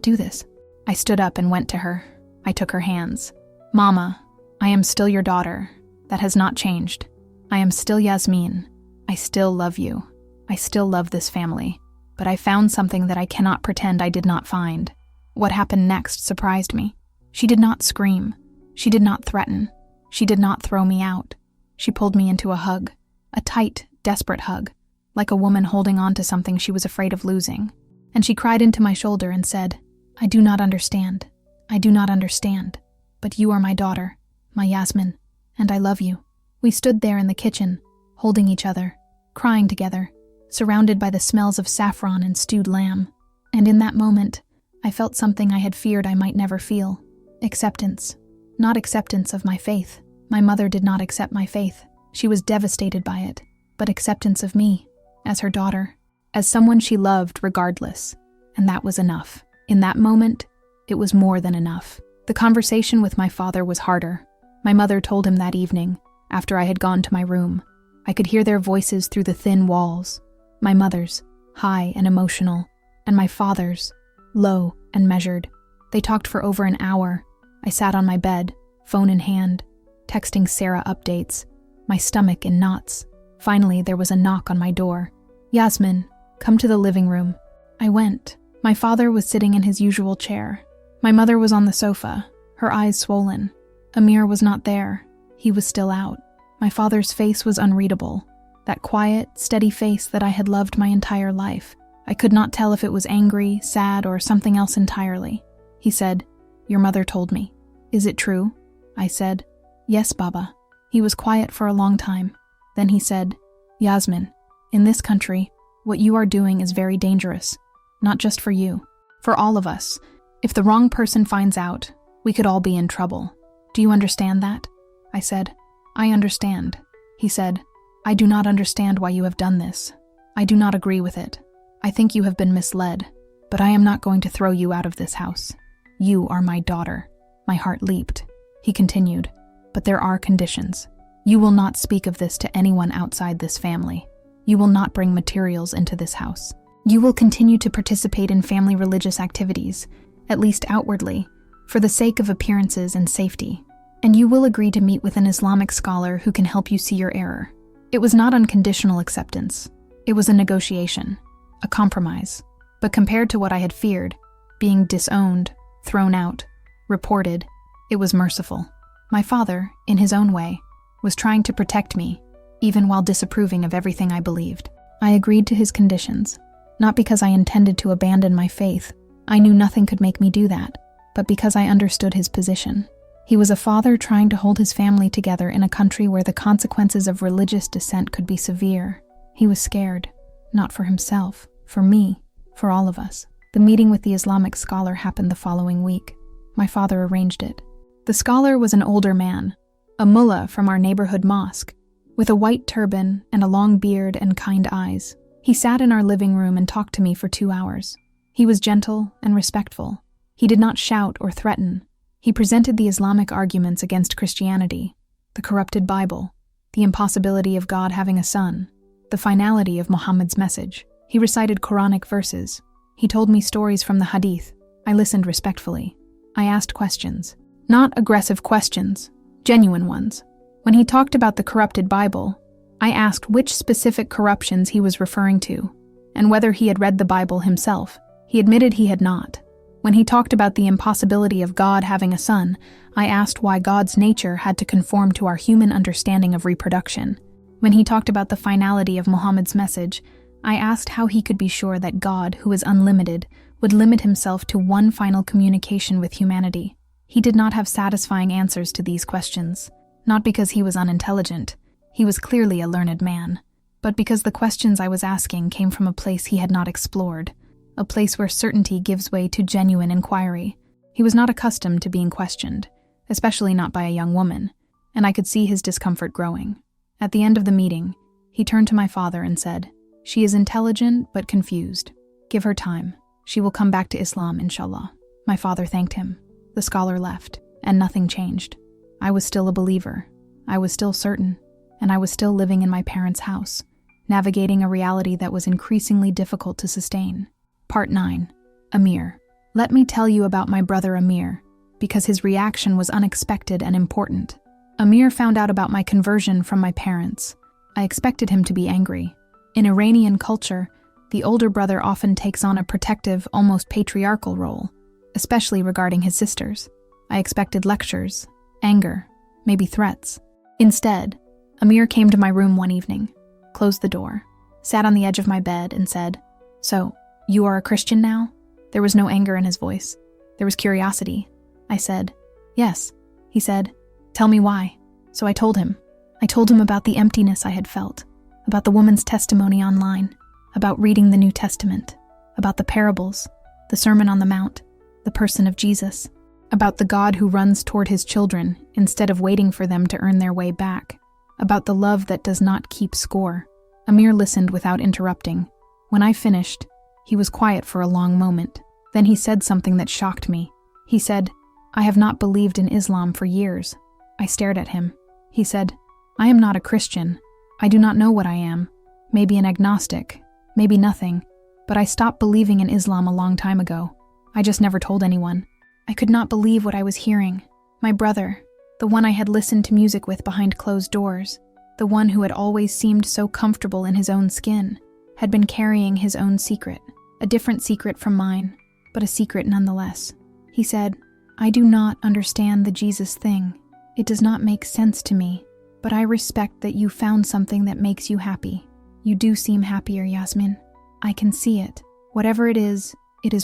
do this." I stood up and went to her. I took her hands. "Mama, I am still your daughter. That has not changed. I am still Yasmin. I still love you. I still love this family. But I found something that I cannot pretend I did not find." What happened next surprised me. She did not scream. She did not threaten. She did not throw me out. She pulled me into a hug, a tight, desperate hug, like a woman holding on to something she was afraid of losing. And she cried into my shoulder and said, "I do not understand. I do not understand. But you are my daughter, my Yasmin, and I love you." We stood there in the kitchen, holding each other, crying together, surrounded by the smells of saffron and stewed lamb. And in that moment, I felt something I had feared I might never feel. Acceptance. Not acceptance of my faith. My mother did not accept my faith. She was devastated by it. But acceptance of me, as her daughter, as someone she loved regardless. And that was enough. In that moment, it was more than enough. The conversation with my father was harder. My mother told him that evening, after I had gone to my room. I could hear their voices through the thin walls. My mother's, high and emotional, and my father's, low and measured. They talked for over an hour. I sat on my bed, phone in hand, texting Sarah updates, my stomach in knots. Finally, there was a knock on my door. "Yasmin, come to the living room." I went. My father was sitting in his usual chair. My mother was on the sofa, her eyes swollen. Amir was not there. He was still out. My father's face was unreadable. That quiet, steady face that I had loved my entire life. I could not tell if it was angry, sad, or something else entirely. He said, "Your mother told me." "Is it true?" I said, "Yes, Baba." He was quiet for a long time. Then he said, "Yasmin, in this country, what you are doing is very dangerous. Not just for you, for all of us. If the wrong person finds out, we could all be in trouble. Do you understand that?" I said, "I understand." He said, "I do not understand why you have done this. I do not agree with it. I think you have been misled, but I am not going to throw you out of this house. You are my daughter." My heart leaped. He continued, "But there are conditions. You will not speak of this to anyone outside this family. You will not bring materials into this house. You will continue to participate in family religious activities, at least outwardly, for the sake of appearances and safety. And you will agree to meet with an Islamic scholar who can help you see your error." It was not unconditional acceptance. It was a negotiation, a compromise. But compared to what I had feared, being disowned, thrown out, reported, it was merciful. My father, in his own way, was trying to protect me, even while disapproving of everything I believed. I agreed to his conditions, not because I intended to abandon my faith. I knew nothing could make me do that, but because I understood his position. He was a father trying to hold his family together in a country where the consequences of religious dissent could be severe. He was scared, not for himself, for me, for all of us. The meeting with the Islamic scholar happened the following week. My father arranged it. The scholar was an older man, a mullah from our neighborhood mosque, with a white turban and a long beard and kind eyes. He sat in our living room and talked to me for 2 hours. He was gentle and respectful. He did not shout or threaten. He presented the Islamic arguments against Christianity, the corrupted Bible, the impossibility of God having a son, the finality of Muhammad's message. He recited Quranic verses. He told me stories from the Hadith. I listened respectfully. I asked questions. Not aggressive questions, genuine ones. When he talked about the corrupted Bible, I asked which specific corruptions he was referring to, and whether he had read the Bible himself. He admitted he had not. When he talked about the impossibility of God having a son, I asked why God's nature had to conform to our human understanding of reproduction. When he talked about the finality of Muhammad's message, I asked how he could be sure that God, who is unlimited, would limit himself to one final communication with humanity. He did not have satisfying answers to these questions, not because he was unintelligent. He was clearly a learned man, but because the questions I was asking came from a place he had not explored, a place where certainty gives way to genuine inquiry. He was not accustomed to being questioned, especially not by a young woman, and I could see his discomfort growing. At the end of the meeting, he turned to my father and said, "She is intelligent but confused. Give her time. She will come back to Islam, inshallah." My father thanked him. The scholar left, and nothing changed. I was still a believer. I was still certain, and I was still living in my parents' house, navigating a reality that was increasingly difficult to sustain. Part 9. Amir. Let me tell you about my brother Amir, because his reaction was unexpected and important. Amir found out about my conversion from my parents. I expected him to be angry. In Iranian culture, the older brother often takes on a protective, almost patriarchal role, especially regarding his sisters. I expected lectures, anger, maybe threats. Instead, Amir came to my room one evening, closed the door, sat on the edge of my bed and said, "So, you are a Christian now?" There was no anger in his voice. There was curiosity. I said, "Yes." He said, "Tell me why." So I told him. I told him about the emptiness I had felt, about the woman's testimony online, about reading the New Testament, about the parables, the Sermon on the Mount, the person of Jesus. about the God who runs toward his children instead of waiting for them to earn their way back, about the love that does not keep score. Amir listened without interrupting. When I finished, he was quiet for a long moment. Then he said something that shocked me. He said, "I have not believed in Islam for years." I stared at him. He said, "I am not a Christian. I do not know what I am. Maybe an agnostic, maybe nothing. But I stopped believing in Islam a long time ago. I just never told anyone." I could not believe what I was hearing. My brother, the one I had listened to music with behind closed doors, the one who had always seemed so comfortable in his own skin, had been carrying his own secret, a different secret from mine, but a secret nonetheless. He said, "I do not understand the Jesus thing. It does not make sense to me, but I respect that you found something that makes you happy. You do seem happier, Yasmin. I can see it. Whatever it is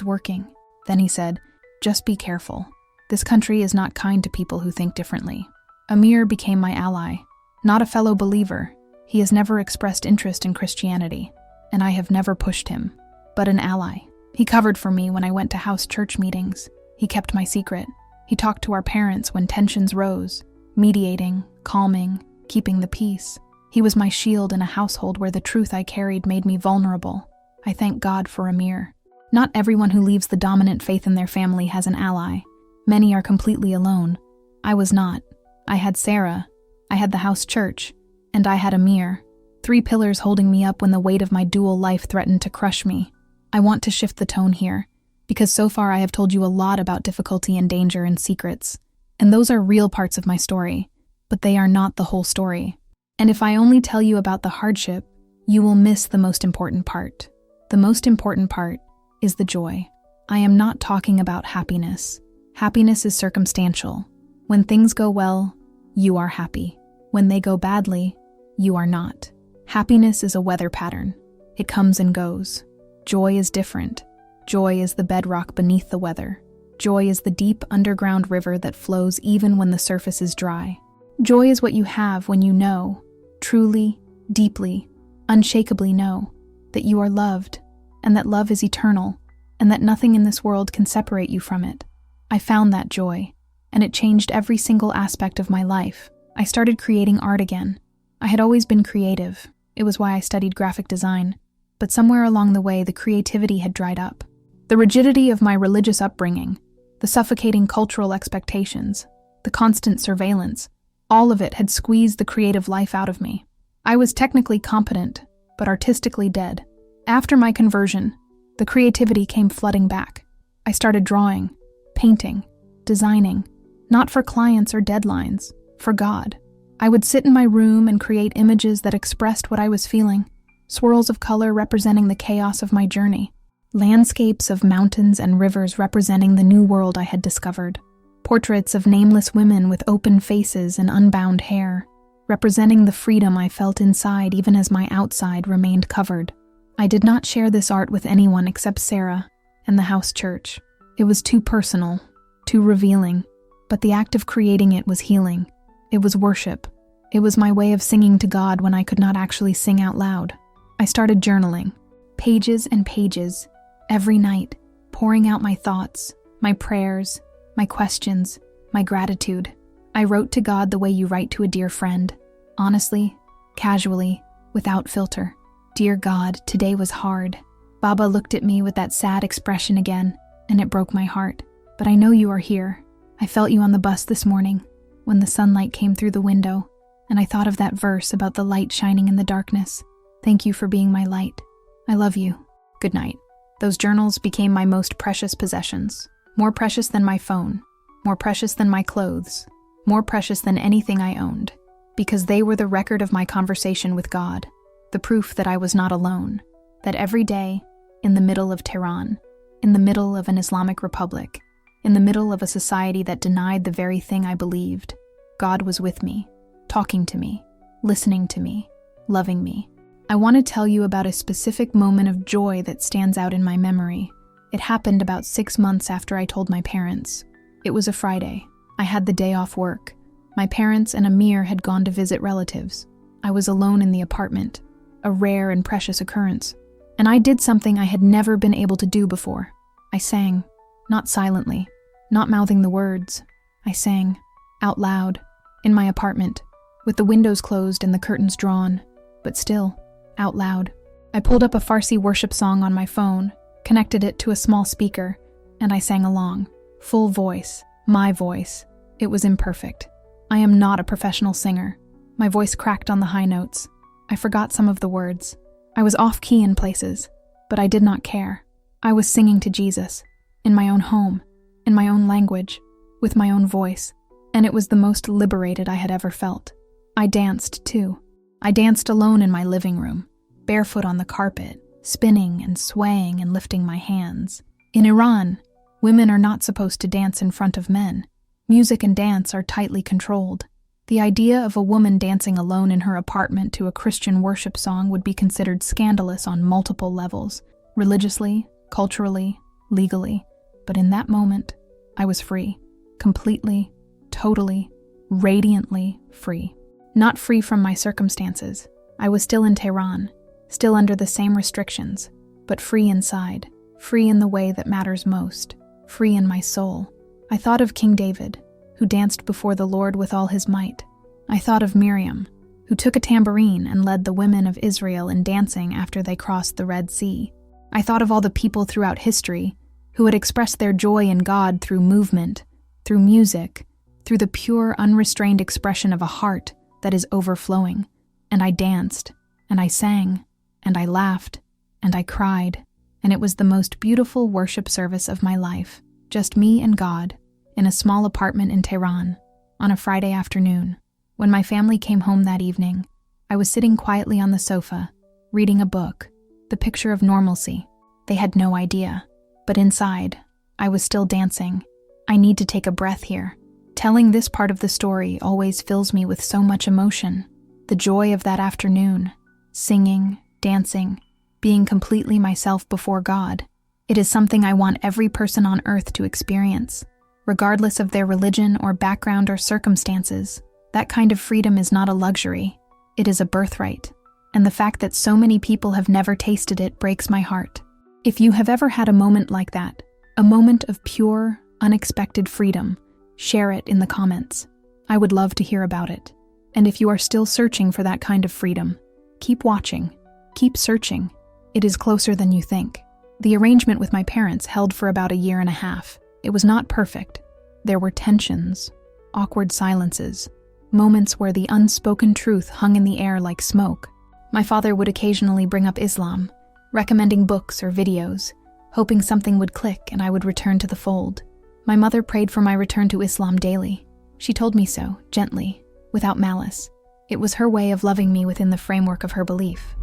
working." Then he said, "Just be careful. This country is not kind to people who think differently." Amir became my ally, not a fellow believer. He has never expressed interest in Christianity, and I have never pushed him, but an ally. He covered for me when I went to house church meetings. He kept my secret. He talked to our parents when tensions rose, mediating, calming, keeping the peace. He was my shield in a household where the truth I carried made me vulnerable. I thank God for Amir. Not everyone who leaves the dominant faith in their family has an ally. Many are completely alone. I was not. I had Sarah, I had the house church, and I had Amir. 3 pillars holding me up when the weight of my dual life threatened to crush me. I want to shift the tone here, because so far I have told you a lot about difficulty and danger and secrets, and those are real parts of my story, but they are not the whole story. And if I only tell you about the hardship, you will miss the most important part. The most important part is the joy. I am not talking about happiness. Happiness is circumstantial. When things go well, you are happy. When they go badly, you are not. Happiness is a weather pattern. It comes and goes. Joy is different. Joy is the bedrock beneath the weather. Joy is the deep underground river that flows even when the surface is dry. Joy is what you have when you know, truly, deeply, unshakably know, that you are loved, and that love is eternal, and that nothing in this world can separate you from it. I found that joy, and it changed every single aspect of my life. I started creating art again. I had always been creative. It was why I studied graphic design. But somewhere along the way, the creativity had dried up. The rigidity of my religious upbringing, the suffocating cultural expectations, the constant surveillance, all of it had squeezed the creative life out of me. I was technically competent, but artistically dead. After my conversion, the creativity came flooding back. I started drawing, painting, designing, not for clients or deadlines, for God. I would sit in my room and create images that expressed what I was feeling, swirls of color representing the chaos of my journey, landscapes of mountains and rivers representing the new world I had discovered, portraits of nameless women with open faces and unbound hair, representing the freedom I felt inside even as my outside remained covered. I did not share this art with anyone except Sarah and the house church. It was too personal, too revealing, but the act of creating it was healing. It was worship. It was my way of singing to God when I could not actually sing out loud. I started journaling, pages and pages, every night, pouring out my thoughts, my prayers, my questions, my gratitude. I wrote to God the way you write to a dear friend, honestly, casually, without filter. Dear God, today was hard. Baba looked at me with that sad expression again, and it broke my heart. But I know you are here. I felt you on the bus this morning, when the sunlight came through the window, and I thought of that verse about the light shining in the darkness. Thank you for being my light. I love you. Good night. Those journals became my most precious possessions. More precious than my phone. More precious than my clothes. More precious than anything I owned. Because they were the record of my conversation with God. The proof that I was not alone. That every day, in the middle of Tehran, in the middle of an Islamic republic, in the middle of a society that denied the very thing I believed, God was with me, talking to me, listening to me, loving me. I want to tell you about a specific moment of joy that stands out in my memory. It happened about 6 months after I told my parents. It was a Friday. I had the day off work. My parents and Amir had gone to visit relatives. I was alone in the apartment, a rare and precious occurrence. And I did something I had never been able to do before. I sang, not silently, not mouthing the words. I sang, out loud, in my apartment, with the windows closed and the curtains drawn, but still, out loud. I pulled up a Farsi worship song on my phone, connected it to a small speaker, and I sang along. Full voice, my voice. It was imperfect. I am not a professional singer. My voice cracked on the high notes. I forgot some of the words. I was off-key in places, but I did not care. I was singing to Jesus, in my own home, in my own language, with my own voice, and it was the most liberated I had ever felt. I danced, too. I danced alone in my living room, barefoot on the carpet, spinning and swaying and lifting my hands. In Iran, women are not supposed to dance in front of men. Music and dance are tightly controlled. The idea of a woman dancing alone in her apartment to a Christian worship song would be considered scandalous on multiple levels, religiously, culturally, legally. But in that moment, I was free. Completely, totally, radiantly free. Not free from my circumstances. I was still in Tehran, still under the same restrictions, but free inside, free in the way that matters most, free in my soul. I thought of King David, who danced before the Lord with all his might. I thought of Miriam, who took a tambourine and led the women of Israel in dancing after they crossed the Red Sea. I thought of all the people throughout history who had expressed their joy in God through movement, through music, through the pure, unrestrained expression of a heart that is overflowing. And I danced, and I sang, and I laughed, and I cried, and it was the most beautiful worship service of my life, just me and God, in a small apartment in Tehran, on a Friday afternoon. When my family came home that evening, I was sitting quietly on the sofa, reading a book, the picture of normalcy. They had no idea, but inside, I was still dancing. I need to take a breath here. Telling this part of the story always fills me with so much emotion. The joy of that afternoon, singing, dancing, being completely myself before God. It is something I want every person on earth to experience, regardless of their religion or background or circumstances. That kind of freedom is not a luxury. It is a birthright. And the fact that so many people have never tasted it breaks my heart. If you have ever had a moment like that, a moment of pure, unexpected freedom, share it in the comments. I would love to hear about it. And if you are still searching for that kind of freedom, keep watching, keep searching. It is closer than you think. The arrangement with my parents held for about a year and a half. It was not perfect. There were tensions, awkward silences, moments where the unspoken truth hung in the air like smoke. My father would occasionally bring up Islam, recommending books or videos, hoping something would click and I would return to the fold. My mother prayed for my return to Islam daily. She told me so, gently, without malice. It was her way of loving me within the framework of her belief.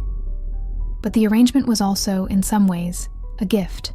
But the arrangement was also, in some ways, a gift.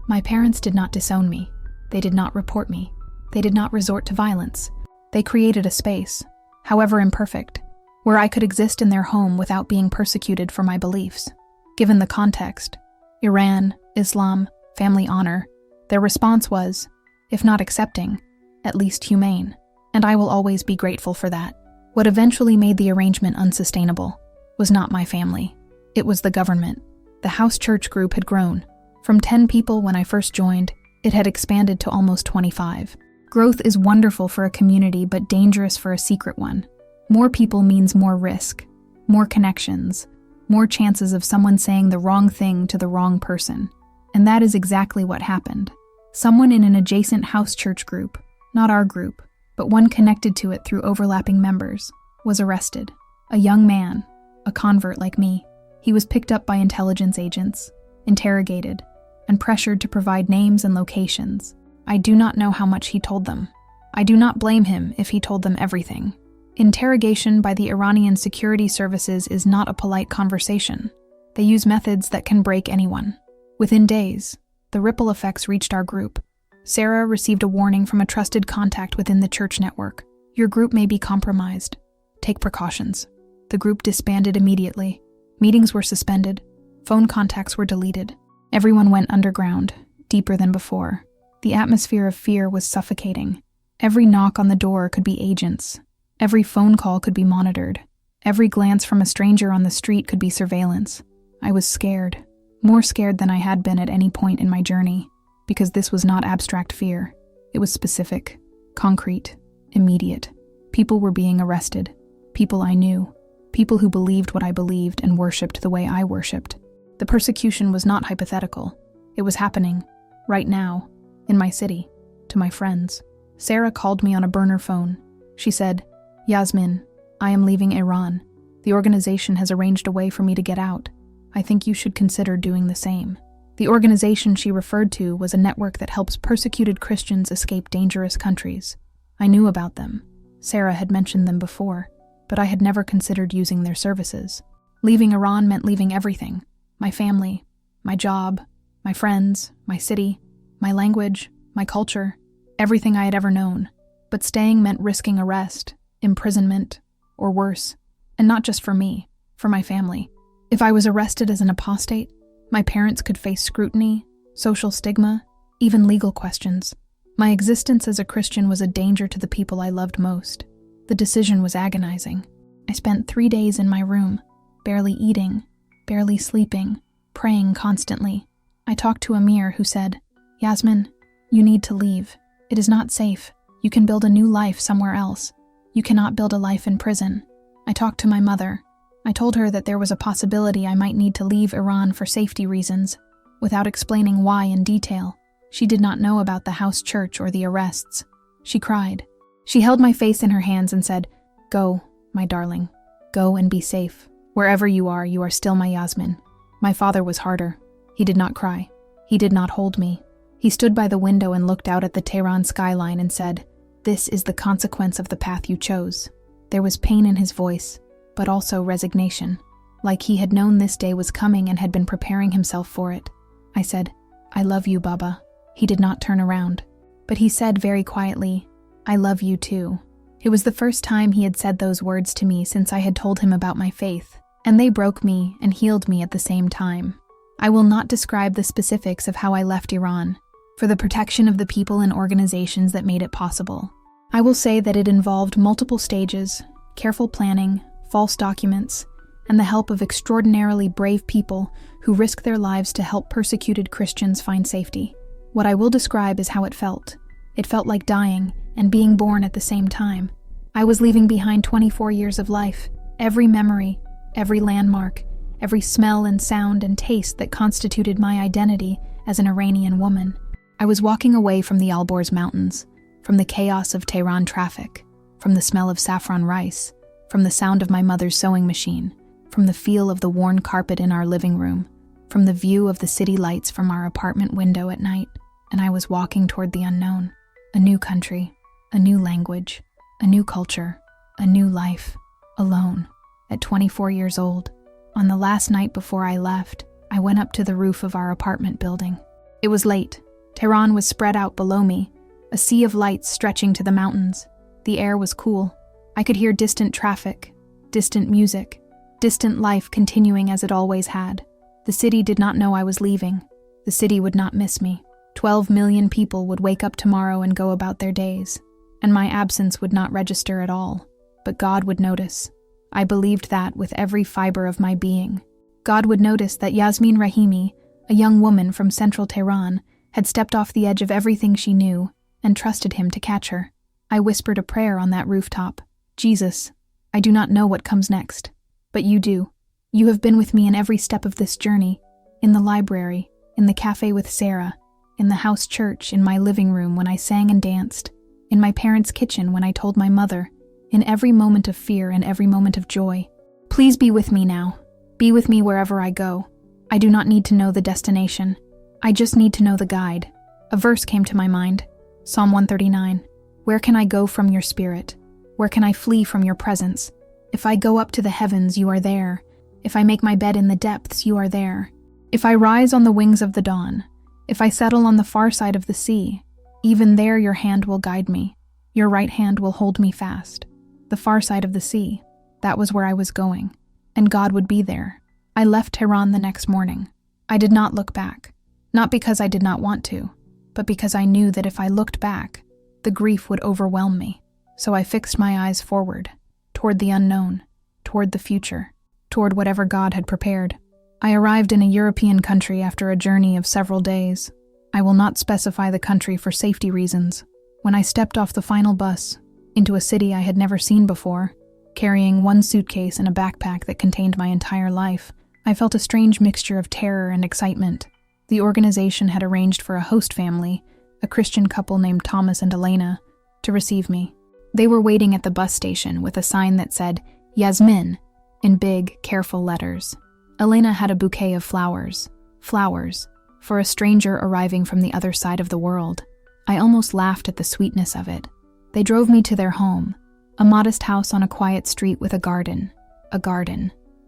My parents did not disown me. They did not report me. They did not resort to violence. They created a space, however imperfect, where I could exist in their home without being persecuted for my beliefs. Given the context, Iran, Islam, family honor, their response was, if not accepting, at least humane, and I will always be grateful for that. What eventually made the arrangement unsustainable was not my family. It was the government. The house church group had grown. From 10 people when I first joined, it had expanded to almost 25. Growth is wonderful for a community but dangerous for a secret one. More people means more risk, more connections, more chances of someone saying the wrong thing to the wrong person. And that is exactly what happened. Someone in an adjacent house church group, not our group, but one connected to it through overlapping members, was arrested. A young man, a convert like me. He was picked up by intelligence agents, interrogated, and pressured to provide names and locations. I do not know how much he told them. I do not blame him if he told them everything. Interrogation by the Iranian security services is not a polite conversation. They use methods that can break anyone. Within days, the ripple effects reached our group. Sarah received a warning from a trusted contact within the church network. Your group may be compromised. Take precautions. The group disbanded immediately. Meetings were suspended. Phone contacts were deleted. Everyone went underground, deeper than before. The atmosphere of fear was suffocating. Every knock on the door could be agents. Every phone call could be monitored. Every glance from a stranger on the street could be surveillance. I was scared. More scared than I had been at any point in my journey, because this was not abstract fear. It was specific, concrete, immediate. People were being arrested. People I knew. People who believed what I believed and worshipped the way I worshipped. The persecution was not hypothetical. It was happening, right now, in my city, to my friends. Sarah called me on a burner phone. She said, "Yasmin, I am leaving Iran. The organization has arranged a way for me to get out. I think you should consider doing the same." The organization she referred to was a network that helps persecuted Christians escape dangerous countries. I knew about them. Sarah had mentioned them before, but I had never considered using their services. Leaving Iran meant leaving everything. My family, my job, my friends, my city, my language, my culture, everything I had ever known. But staying meant risking arrest, imprisonment, or worse. And not just for me, for my family. If I was arrested as an apostate, my parents could face scrutiny, social stigma, even legal questions. My existence as a Christian was a danger to the people I loved most. The decision was agonizing. I spent 3 days in my room, barely eating, barely sleeping, praying constantly. I talked to Amir, who said, "Yasmin, you need to leave. It is not safe. You can build a new life somewhere else. You cannot build a life in prison." I talked to my mother. I told her that there was a possibility I might need to leave Iran for safety reasons, without explaining why in detail. She did not know about the house church or the arrests. She cried. She held my face in her hands and said, "Go, my darling. Go and be safe. Wherever you are still my Yasmin." My father was harder. He did not cry. He did not hold me. He stood by the window and looked out at the Tehran skyline and said, "This is the consequence of the path you chose." There was pain in his voice, but also resignation, like he had known this day was coming and had been preparing himself for it. I said, "I love you, Baba." He did not turn around, but he said very quietly, "I love you too." It was the first time he had said those words to me since I had told him about my faith, and they broke me and healed me at the same time. I will not describe the specifics of how I left Iran, for the protection of the people and organizations that made it possible. I will say that it involved multiple stages, careful planning, false documents, and the help of extraordinarily brave people who risked their lives to help persecuted Christians find safety. What I will describe is how it felt. It felt like dying and being born at the same time. I was leaving behind 24 years of life, every memory, every landmark, every smell and sound and taste that constituted my identity as an Iranian woman. I was walking away from the Alborz Mountains, from the chaos of Tehran traffic, from the smell of saffron rice, from the sound of my mother's sewing machine, from the feel of the worn carpet in our living room, from the view of the city lights from our apartment window at night, and I was walking toward the unknown. A new country, a new language, a new culture, a new life, alone, at 24 years old. On the last night before I left, I went up to the roof of our apartment building. It was late. Tehran was spread out below me, a sea of lights stretching to the mountains. The air was cool. I could hear distant traffic, distant music, distant life continuing as it always had. The city did not know I was leaving. The city would not miss me. 12 million people would wake up tomorrow and go about their days, and my absence would not register at all. But God would notice. I believed that with every fiber of my being. God would notice that Yasmin Rahimi, a young woman from central Tehran, had stepped off the edge of everything she knew and trusted him to catch her. I whispered a prayer on that rooftop. "Jesus, I do not know what comes next, but you do. You have been with me in every step of this journey, in the library, in the cafe with Sarah, in the house church, in my living room when I sang and danced, in my parents' kitchen when I told my mother, in every moment of fear and every moment of joy. Please be with me now. Be with me wherever I go. I do not need to know the destination. I just need to know the guide." A verse came to my mind, Psalm 139. "Where can I go from your spirit? Where can I flee from your presence? If I go up to the heavens, you are there. If I make my bed in the depths, you are there. If I rise on the wings of the dawn, if I settle on the far side of the sea, even there your hand will guide me. Your right hand will hold me fast." The far side of the sea, that was where I was going, and God would be there. I left Tehran the next morning. I did not look back, not because I did not want to, but because I knew that if I looked back, the grief would overwhelm me. So I fixed my eyes forward, toward the unknown, toward the future, toward whatever God had prepared. I arrived in a European country after a journey of several days. I will not specify the country for safety reasons, When I stepped off the final bus, into a city I had never seen before, carrying one suitcase and a backpack that contained my entire life, I felt a strange mixture of terror and excitement. The organization had arranged for a host family, a Christian couple named Thomas and Elena, to receive me. They were waiting at the bus station with a sign that said, Yasmin, in big, careful letters. Elena had a bouquet of flowers, for a stranger arriving from the other side of the world. I almost laughed at the sweetness of it. They drove me to their home, a modest house on a quiet street with a garden.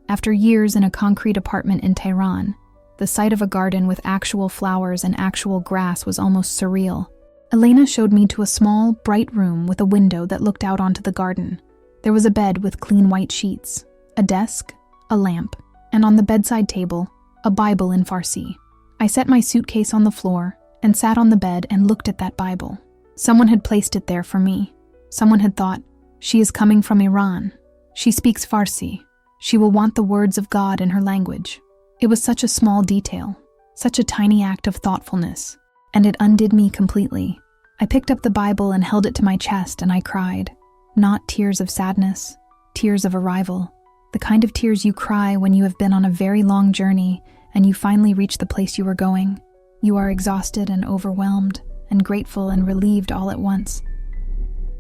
After years in a concrete apartment in Tehran, the sight of a garden with actual flowers and actual grass was almost surreal. Elena showed me to a small, bright room with a window that looked out onto the garden. There was a bed with clean white sheets, a desk, a lamp, and on the bedside table, a Bible in Farsi. I set my suitcase on the floor and sat on the bed and looked at that Bible. Someone had placed it there for me. Someone had thought, she is coming from Iran. She speaks Farsi. She will want the words of God in her language. It was such a small detail, such a tiny act of thoughtfulness, and it undid me completely. I picked up the Bible and held it to my chest and I cried. Not tears of sadness, tears of arrival. The kind of tears you cry when you have been on a very long journey and you finally reach the place you were going. You are exhausted and overwhelmed and grateful and relieved all at once.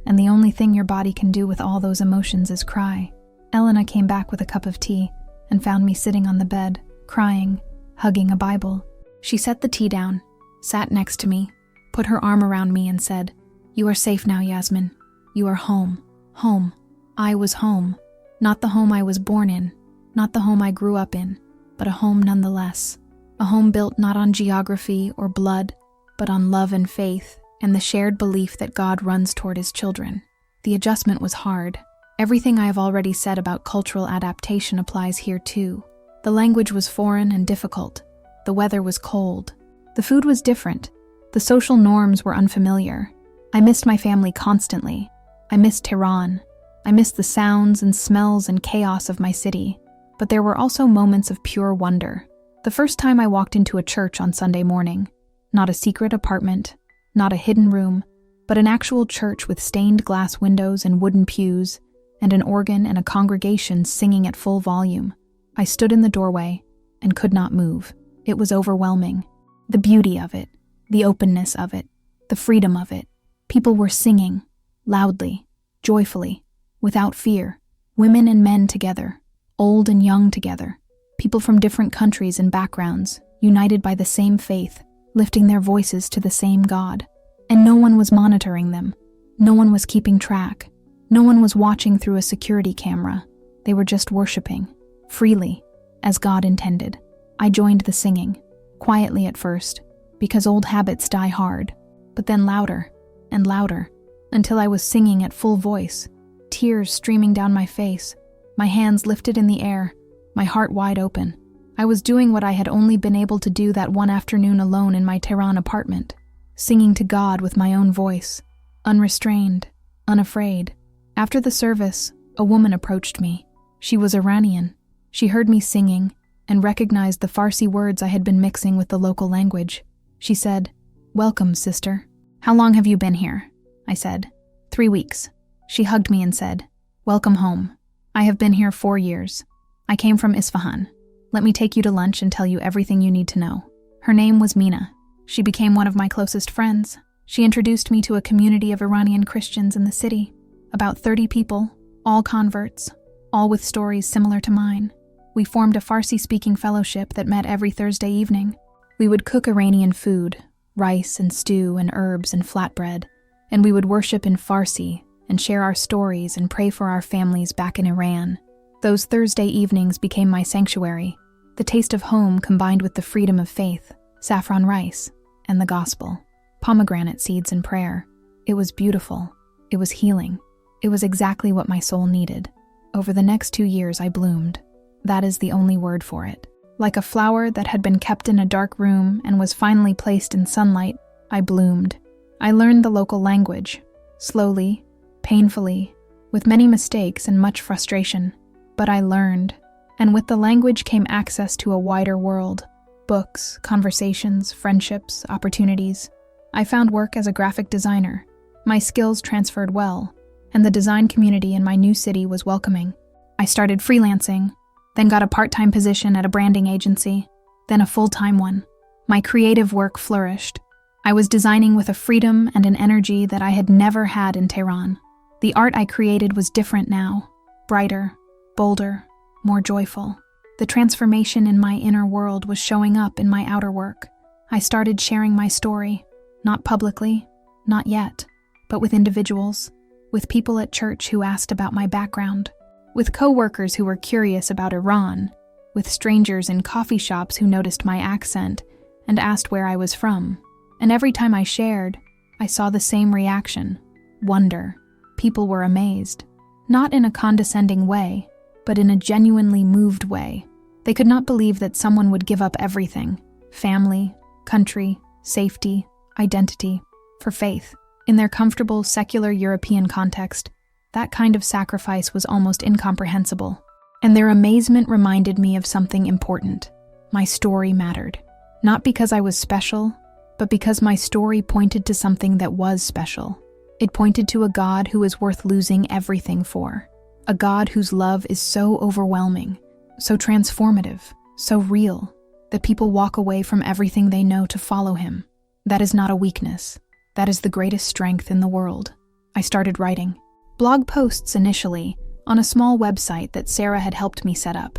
And the only thing your body can do with all those emotions is cry. Elena came back with a cup of tea and found me sitting on the bed, crying, hugging a Bible. She set the tea down, sat next to me, put her arm around me and said, "You are safe now, Yasmin. You are home. Home. I was home. Not the home I was born in, not the home I grew up in, but a home nonetheless. A home built not on geography or blood, but on love and faith and the shared belief that God runs toward his children." The adjustment was hard. Everything I have already said about cultural adaptation applies here too. The language was foreign and difficult. The weather was cold. The food was different. The social norms were unfamiliar. I missed my family constantly. I missed Tehran. I missed the sounds and smells and chaos of my city. But there were also moments of pure wonder. The first time I walked into a church on Sunday morning, not a secret apartment, not a hidden room, but an actual church with stained glass windows and wooden pews, and an organ and a congregation singing at full volume. I stood in the doorway and could not move. It was overwhelming. The beauty of it, the openness of it, the freedom of it. People were singing, loudly, joyfully, without fear. Women and men together, old and young together. People from different countries and backgrounds, united by the same faith, lifting their voices to the same God. And no one was monitoring them. No one was keeping track. No one was watching through a security camera. They were just worshiping, freely, as God intended. I joined the singing, quietly at first, because old habits die hard, but then louder and louder, until I was singing at full voice, tears streaming down my face, my hands lifted in the air, my heart wide open. I was doing what I had only been able to do that one afternoon alone in my Tehran apartment, singing to God with my own voice, unrestrained, unafraid. After the service, a woman approached me. She was Iranian. She heard me singing and recognized the Farsi words I had been mixing with the local language. She said, "Welcome, sister." "How long have you been here?" I said. 3 weeks. She hugged me and said, "Welcome home. I have been here 4 years. I came from Isfahan. Let me take you to lunch and tell you everything you need to know." Her name was Mina. She became one of my closest friends. She introduced me to a community of Iranian Christians in the city. About 30 people, all converts, all with stories similar to mine. We formed a Farsi-speaking fellowship that met every Thursday evening. We would cook Iranian food, rice and stew and herbs and flatbread, and we would worship in Farsi and share our stories and pray for our families back in Iran. Those Thursday evenings became my sanctuary, the taste of home combined with the freedom of faith, saffron rice, and the gospel, pomegranate seeds and prayer. It was beautiful. It was healing. It was exactly what my soul needed. Over the next 2 years, I bloomed. That is the only word for it. Like a flower that had been kept in a dark room and was finally placed in sunlight, I bloomed. I learned the local language, slowly, painfully, with many mistakes and much frustration. But I learned, and with the language came access to a wider world. Books, conversations, friendships, opportunities. I found work as a graphic designer. My skills transferred well, and the design community in my new city was welcoming. I started freelancing, then got a part-time position at a branding agency, then a full-time one. My creative work flourished. I was designing with a freedom and an energy that I had never had in Tehran. The art I created was different now, brighter, bolder, more joyful. The transformation in my inner world was showing up in my outer work. I started sharing my story, not publicly, not yet, but with individuals, with people at church who asked about my background, with co-workers who were curious about Iran, with strangers in coffee shops who noticed my accent and asked where I was from. And every time I shared, I saw the same reaction, wonder. People were amazed, not in a condescending way, but in a genuinely moved way. They could not believe that someone would give up everything, family, country, safety, identity, for faith. In their comfortable, secular European context, that kind of sacrifice was almost incomprehensible. And their amazement reminded me of something important. My story mattered. Not because I was special, but because my story pointed to something that was special. It pointed to a God who is worth losing everything for. A God whose love is so overwhelming, so transformative, so real, that people walk away from everything they know to follow him. That is not a weakness. That is the greatest strength in the world. I started writing. Blog posts initially, on a small website that Sarah had helped me set up.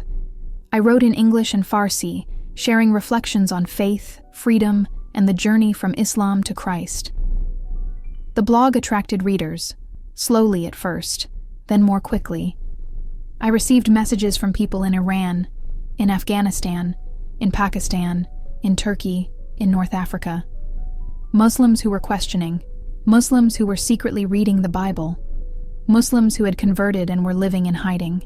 I wrote in English and Farsi, sharing reflections on faith, freedom, and the journey from Islam to Christ. The blog attracted readers, slowly at first, then more quickly. I received messages from people in Iran, in Afghanistan, in Pakistan, in Turkey, in North Africa. Muslims who were questioning, Muslims who were secretly reading the Bible, Muslims who had converted and were living in hiding.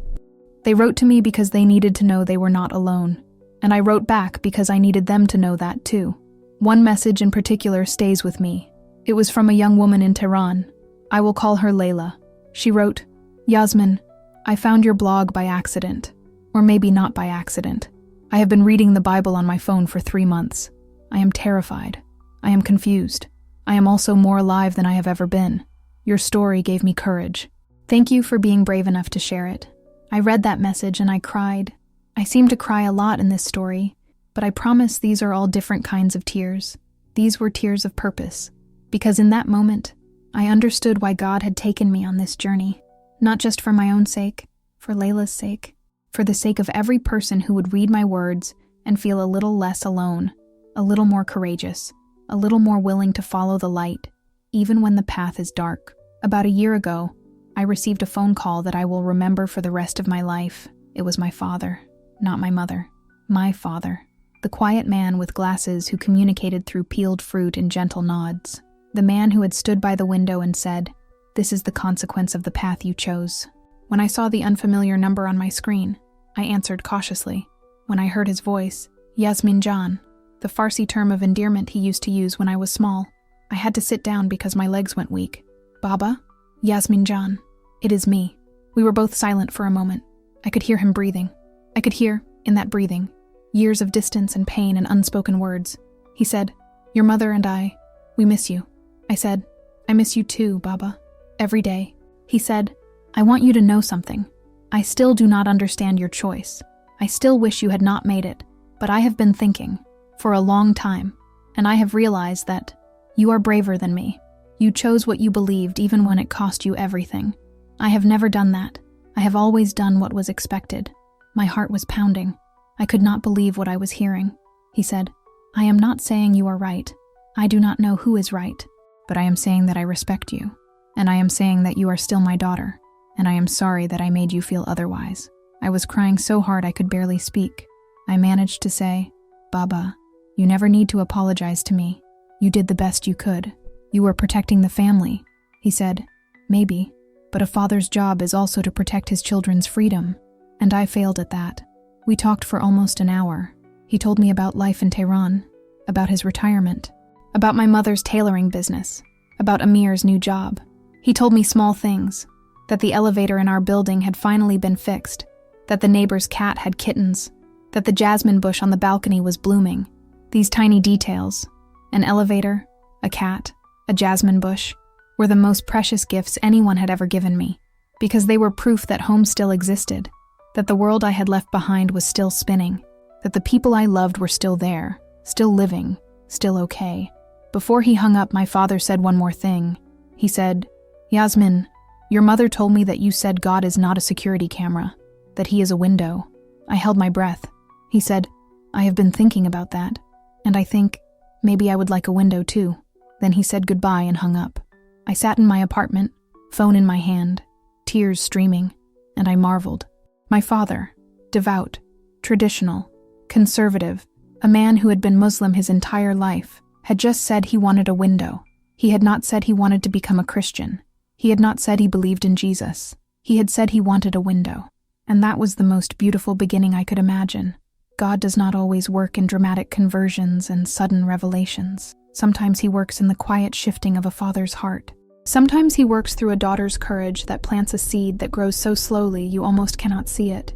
They wrote to me because they needed to know they were not alone, and I wrote back because I needed them to know that too. One message in particular stays with me. It was from a young woman in Tehran. I will call her Layla. She wrote, "Yasmin, I found your blog by accident, or maybe not by accident. I have been reading the Bible on my phone for 3 months. I am terrified. I am confused. I am also more alive than I have ever been. Your story gave me courage. Thank you for being brave enough to share it." I read that message and I cried. I seem to cry a lot in this story, but I promise these are all different kinds of tears. These were tears of purpose, because in that moment, I understood why God had taken me on this journey, not just for my own sake, for Layla's sake, for the sake of every person who would read my words and feel a little less alone, a little more courageous, a little more willing to follow the light, even when the path is dark. About a year ago, I received a phone call that I will remember for the rest of my life. It was my father, not my mother. My father, the quiet man with glasses who communicated through peeled fruit and gentle nods. The man who had stood by the window and said, "This is the consequence of the path you chose." When I saw the unfamiliar number on my screen, I answered cautiously. When I heard his voice, Yasmin Jan, the Farsi term of endearment he used to use when I was small, I had to sit down because my legs went weak. "Baba? Yasmin Jan. It is me." We were both silent for a moment. I could hear him breathing. I could hear, in that breathing, years of distance and pain and unspoken words. He said, "Your mother and I, we miss you." I said, "I miss you too, Baba. Every day." He said, "I want you to know something. I still do not understand your choice. I still wish you had not made it, but I have been thinking, for a long time, and I have realized that you are braver than me. You chose what you believed even when it cost you everything. I have never done that. I have always done what was expected." My heart was pounding. I could not believe what I was hearing. He said, "I am not saying you are right. I do not know who is right, but I am saying that I respect you, and I am saying that you are still my daughter, and I am sorry that I made you feel otherwise." I was crying so hard I could barely speak. I managed to say, "Baba, you never need to apologize to me. You did the best you could. You were protecting the family." He said, "Maybe, but a father's job is also to protect his children's freedom, and I failed at that." We talked for almost an hour. He told me about life in Tehran, about his retirement, about my mother's tailoring business, about Amir's new job. He told me small things, that the elevator in our building had finally been fixed, that the neighbor's cat had kittens, that the jasmine bush on the balcony was blooming. These tiny details, an elevator, a cat, a jasmine bush, were the most precious gifts anyone had ever given me, because they were proof that home still existed, that the world I had left behind was still spinning, that the people I loved were still there, still living, still okay. Before he hung up, my father said one more thing. He said, "Yasmin, your mother told me that you said God is not a security camera, that he is a window." I held my breath. He said, "I have been thinking about that, and I think maybe I would like a window too." Then he said goodbye and hung up. I sat in my apartment, phone in my hand, tears streaming, and I marveled. My father, devout, traditional, conservative, a man who had been Muslim his entire life, had just said he wanted a window. He had not said he wanted to become a Christian. He had not said he believed in Jesus. He had said he wanted a window. And that was the most beautiful beginning I could imagine. God does not always work in dramatic conversions and sudden revelations. Sometimes he works in the quiet shifting of a father's heart. Sometimes he works through a daughter's courage that plants a seed that grows so slowly you almost cannot see it.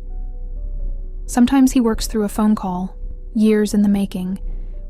Sometimes he works through a phone call, years in the making,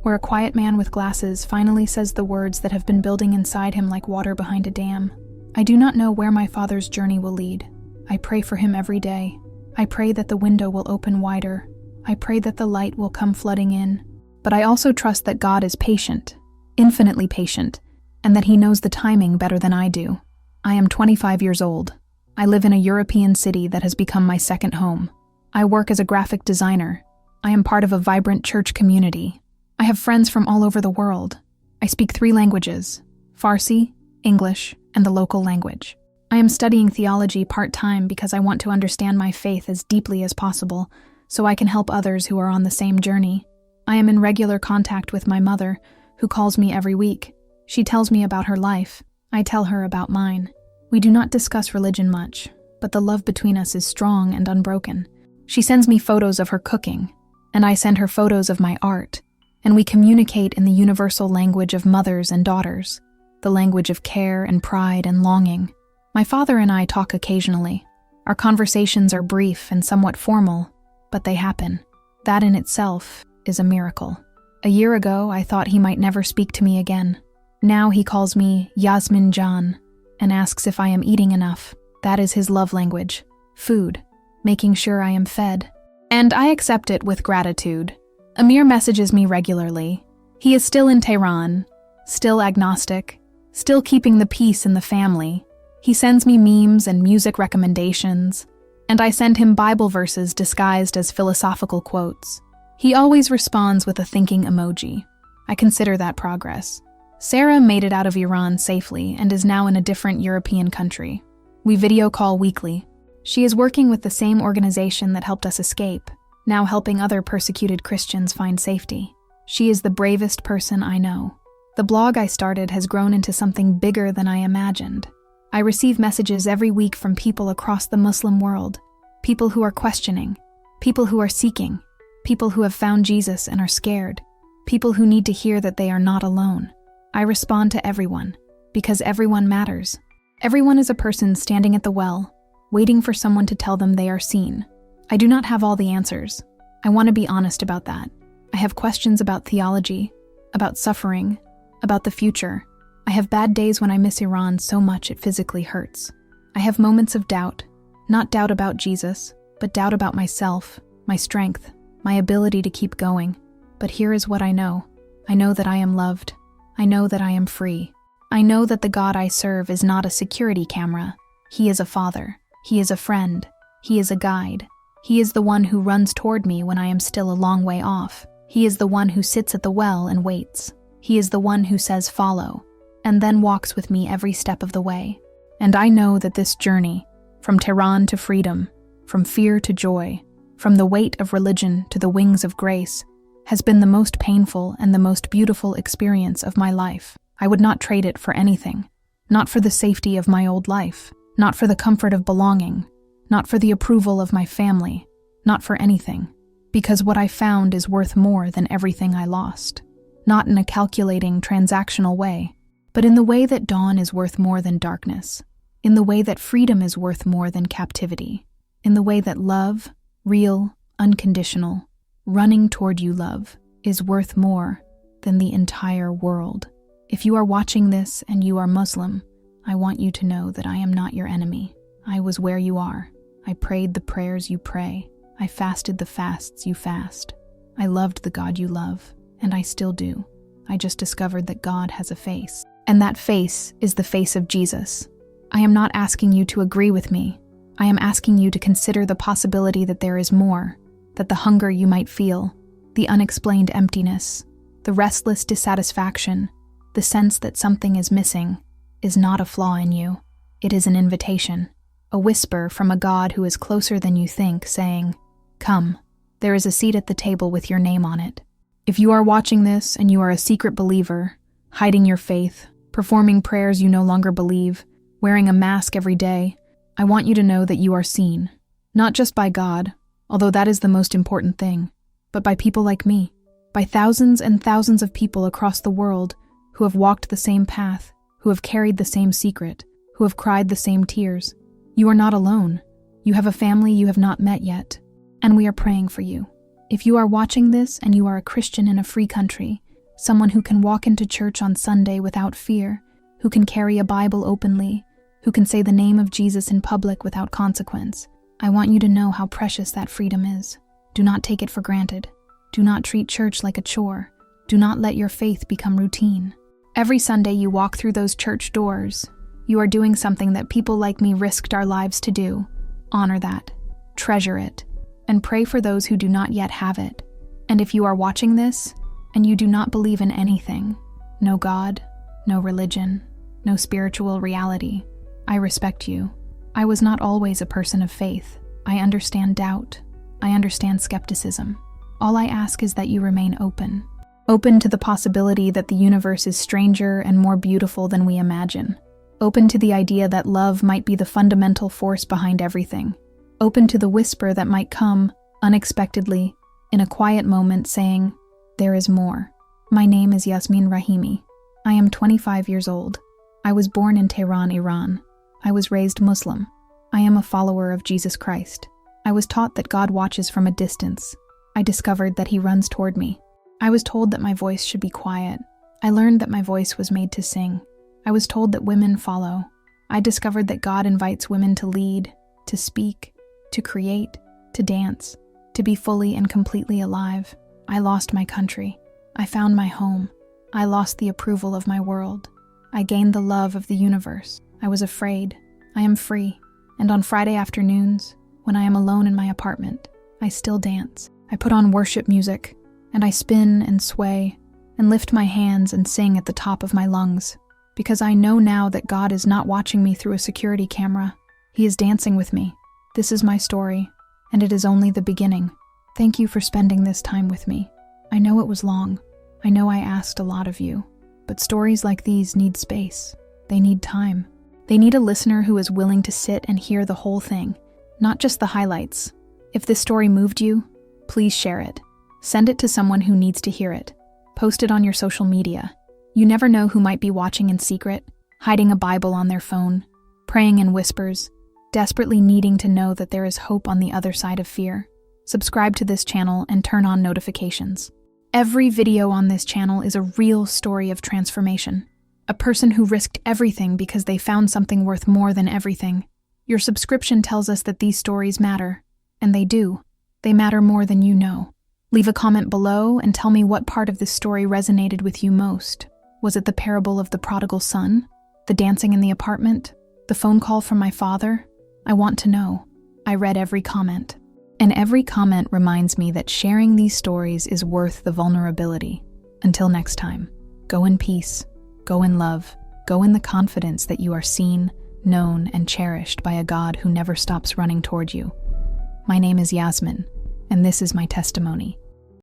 where a quiet man with glasses finally says the words that have been building inside him like water behind a dam. I do not know where my father's journey will lead. I pray for him every day. I pray that the window will open wider. I pray that the light will come flooding in. But I also trust that God is patient, infinitely patient, and that he knows the timing better than I do. I am 25 years old. I live in a European city that has become my second home. I work as a graphic designer. I am part of a vibrant church community. I have friends from all over the world. I speak 3 languages: Farsi, English, and the local language. I am studying theology part-time because I want to understand my faith as deeply as possible, so I can help others who are on the same journey. I am in regular contact with my mother, who calls me every week. She tells me about her life. I tell her about mine. We do not discuss religion much, but the love between us is strong and unbroken. She sends me photos of her cooking, and I send her photos of my art, and we communicate in the universal language of mothers and daughters, the language of care and pride and longing. My father and I talk occasionally. Our conversations are brief and somewhat formal, but they happen. That in itself is a miracle. A year ago, I thought he might never speak to me again. Now he calls me Yasmin Jan and asks if I am eating enough. That is his love language. Food. Making sure I am fed. And I accept it with gratitude. Amir messages me regularly. He is still in Tehran, still agnostic, still keeping the peace in the family. He sends me memes and music recommendations, and I send him Bible verses disguised as philosophical quotes. He always responds with a thinking emoji. I consider that progress. Sarah made it out of Iran safely and is now in a different European country. We video call weekly. She is working with the same organization that helped us escape, now helping other persecuted Christians find safety. She is the bravest person I know. The blog I started has grown into something bigger than I imagined. I receive messages every week from people across the Muslim world, people who are questioning, people who are seeking, people who have found Jesus and are scared, people who need to hear that they are not alone. I respond to everyone, because everyone matters. Everyone is a person standing at the well, waiting for someone to tell them they are seen. I do not have all the answers. I want to be honest about that. I have questions about theology, about suffering, about the future. I have bad days when I miss Iran so much it physically hurts. I have moments of doubt, not doubt about Jesus, but doubt about myself, my strength, my ability to keep going. But here is what I know. I know that I am loved. I know that I am free. I know that the God I serve is not a security camera. He is a father. He is a friend. He is a guide. He is the one who runs toward me when I am still a long way off. He is the one who sits at the well and waits. He is the one who says follow, and then walks with me every step of the way. And I know that this journey, from Tehran to freedom, from fear to joy, from the weight of religion to the wings of grace, has been the most painful and the most beautiful experience of my life. I would not trade it for anything. Not for the safety of my old life, not for the comfort of belonging, not for the approval of my family, not for anything. Because what I found is worth more than everything I lost. Not in a calculating, transactional way, but in the way that dawn is worth more than darkness, in the way that freedom is worth more than captivity, in the way that love, real, unconditional, running toward you love, is worth more than the entire world. If you are watching this and you are Muslim, I want you to know that I am not your enemy. I was where you are. I prayed the prayers you pray. I fasted the fasts you fast. I loved the God you love, and I still do. I just discovered that God has a face, and that face is the face of Jesus. I am not asking you to agree with me. I am asking you to consider the possibility that there is more, that the hunger you might feel, the unexplained emptiness, the restless dissatisfaction, the sense that something is missing, is not a flaw in you. It is an invitation, a whisper from a God who is closer than you think, saying, "Come, there is a seat at the table with your name on it." If you are watching this and you are a secret believer, hiding your faith, performing prayers you no longer believe, wearing a mask every day, I want you to know that you are seen, not just by God, although that is the most important thing, but by people like me, by thousands and thousands of people across the world who have walked the same path, who have carried the same secret, who have cried the same tears. You are not alone. You have a family you have not met yet, and we are praying for you. If you are watching this and you are a Christian in a free country, someone who can walk into church on Sunday without fear, who can carry a Bible openly, who can say the name of Jesus in public without consequence, I want you to know how precious that freedom is. Do not take it for granted. Do not treat church like a chore. Do not let your faith become routine. Every Sunday you walk through those church doors, you are doing something that people like me risked our lives to do. Honor that. Treasure it. And pray for those who do not yet have it. And if you are watching this, and you do not believe in anything, no God, no religion, no spiritual reality, I respect you. I was not always a person of faith. I understand doubt. I understand skepticism. All I ask is that you remain open. Open to the possibility that the universe is stranger and more beautiful than we imagine. Open to the idea that love might be the fundamental force behind everything. Open to the whisper that might come, unexpectedly, in a quiet moment saying, "There is more." My name is Yasmin Rahimi. I am 25 years old. I was born in Tehran, Iran. I was raised Muslim. I am a follower of Jesus Christ. I was taught that God watches from a distance. I discovered that He runs toward me. I was told that my voice should be quiet. I learned that my voice was made to sing. I was told that women follow. I discovered that God invites women to lead, to speak, to create, to dance, to be fully and completely alive. I lost my country. I found my home. I lost the approval of my world. I gained the love of the universe. I was afraid. I am free. And on Friday afternoons, when I am alone in my apartment, I still dance. I put on worship music, and I spin and sway, and lift my hands and sing at the top of my lungs, because I know now that God is not watching me through a security camera. He is dancing with me. This is my story, and it is only the beginning. Thank you for spending this time with me. I know it was long. I know I asked a lot of you, but stories like these need space. They need time. They need a listener who is willing to sit and hear the whole thing, not just the highlights. If this story moved you, please share it. Send it to someone who needs to hear it. Post it on your social media. You never know who might be watching in secret, hiding a Bible on their phone, praying in whispers, desperately needing to know that there is hope on the other side of fear. Subscribe to this channel and turn on notifications. Every video on this channel is a real story of transformation. A person who risked everything because they found something worth more than everything. Your subscription tells us that these stories matter, and they do. They matter more than you know. Leave a comment below and tell me what part of this story resonated with you most. Was it the parable of the prodigal son? The dancing in the apartment? The phone call from my father? I want to know. I read every comment. And every comment reminds me that sharing these stories is worth the vulnerability. Until next time, go in peace. Go in love. Go in the confidence that you are seen, known, and cherished by a God who never stops running toward you. My name is Yasmin, and this is my testimony.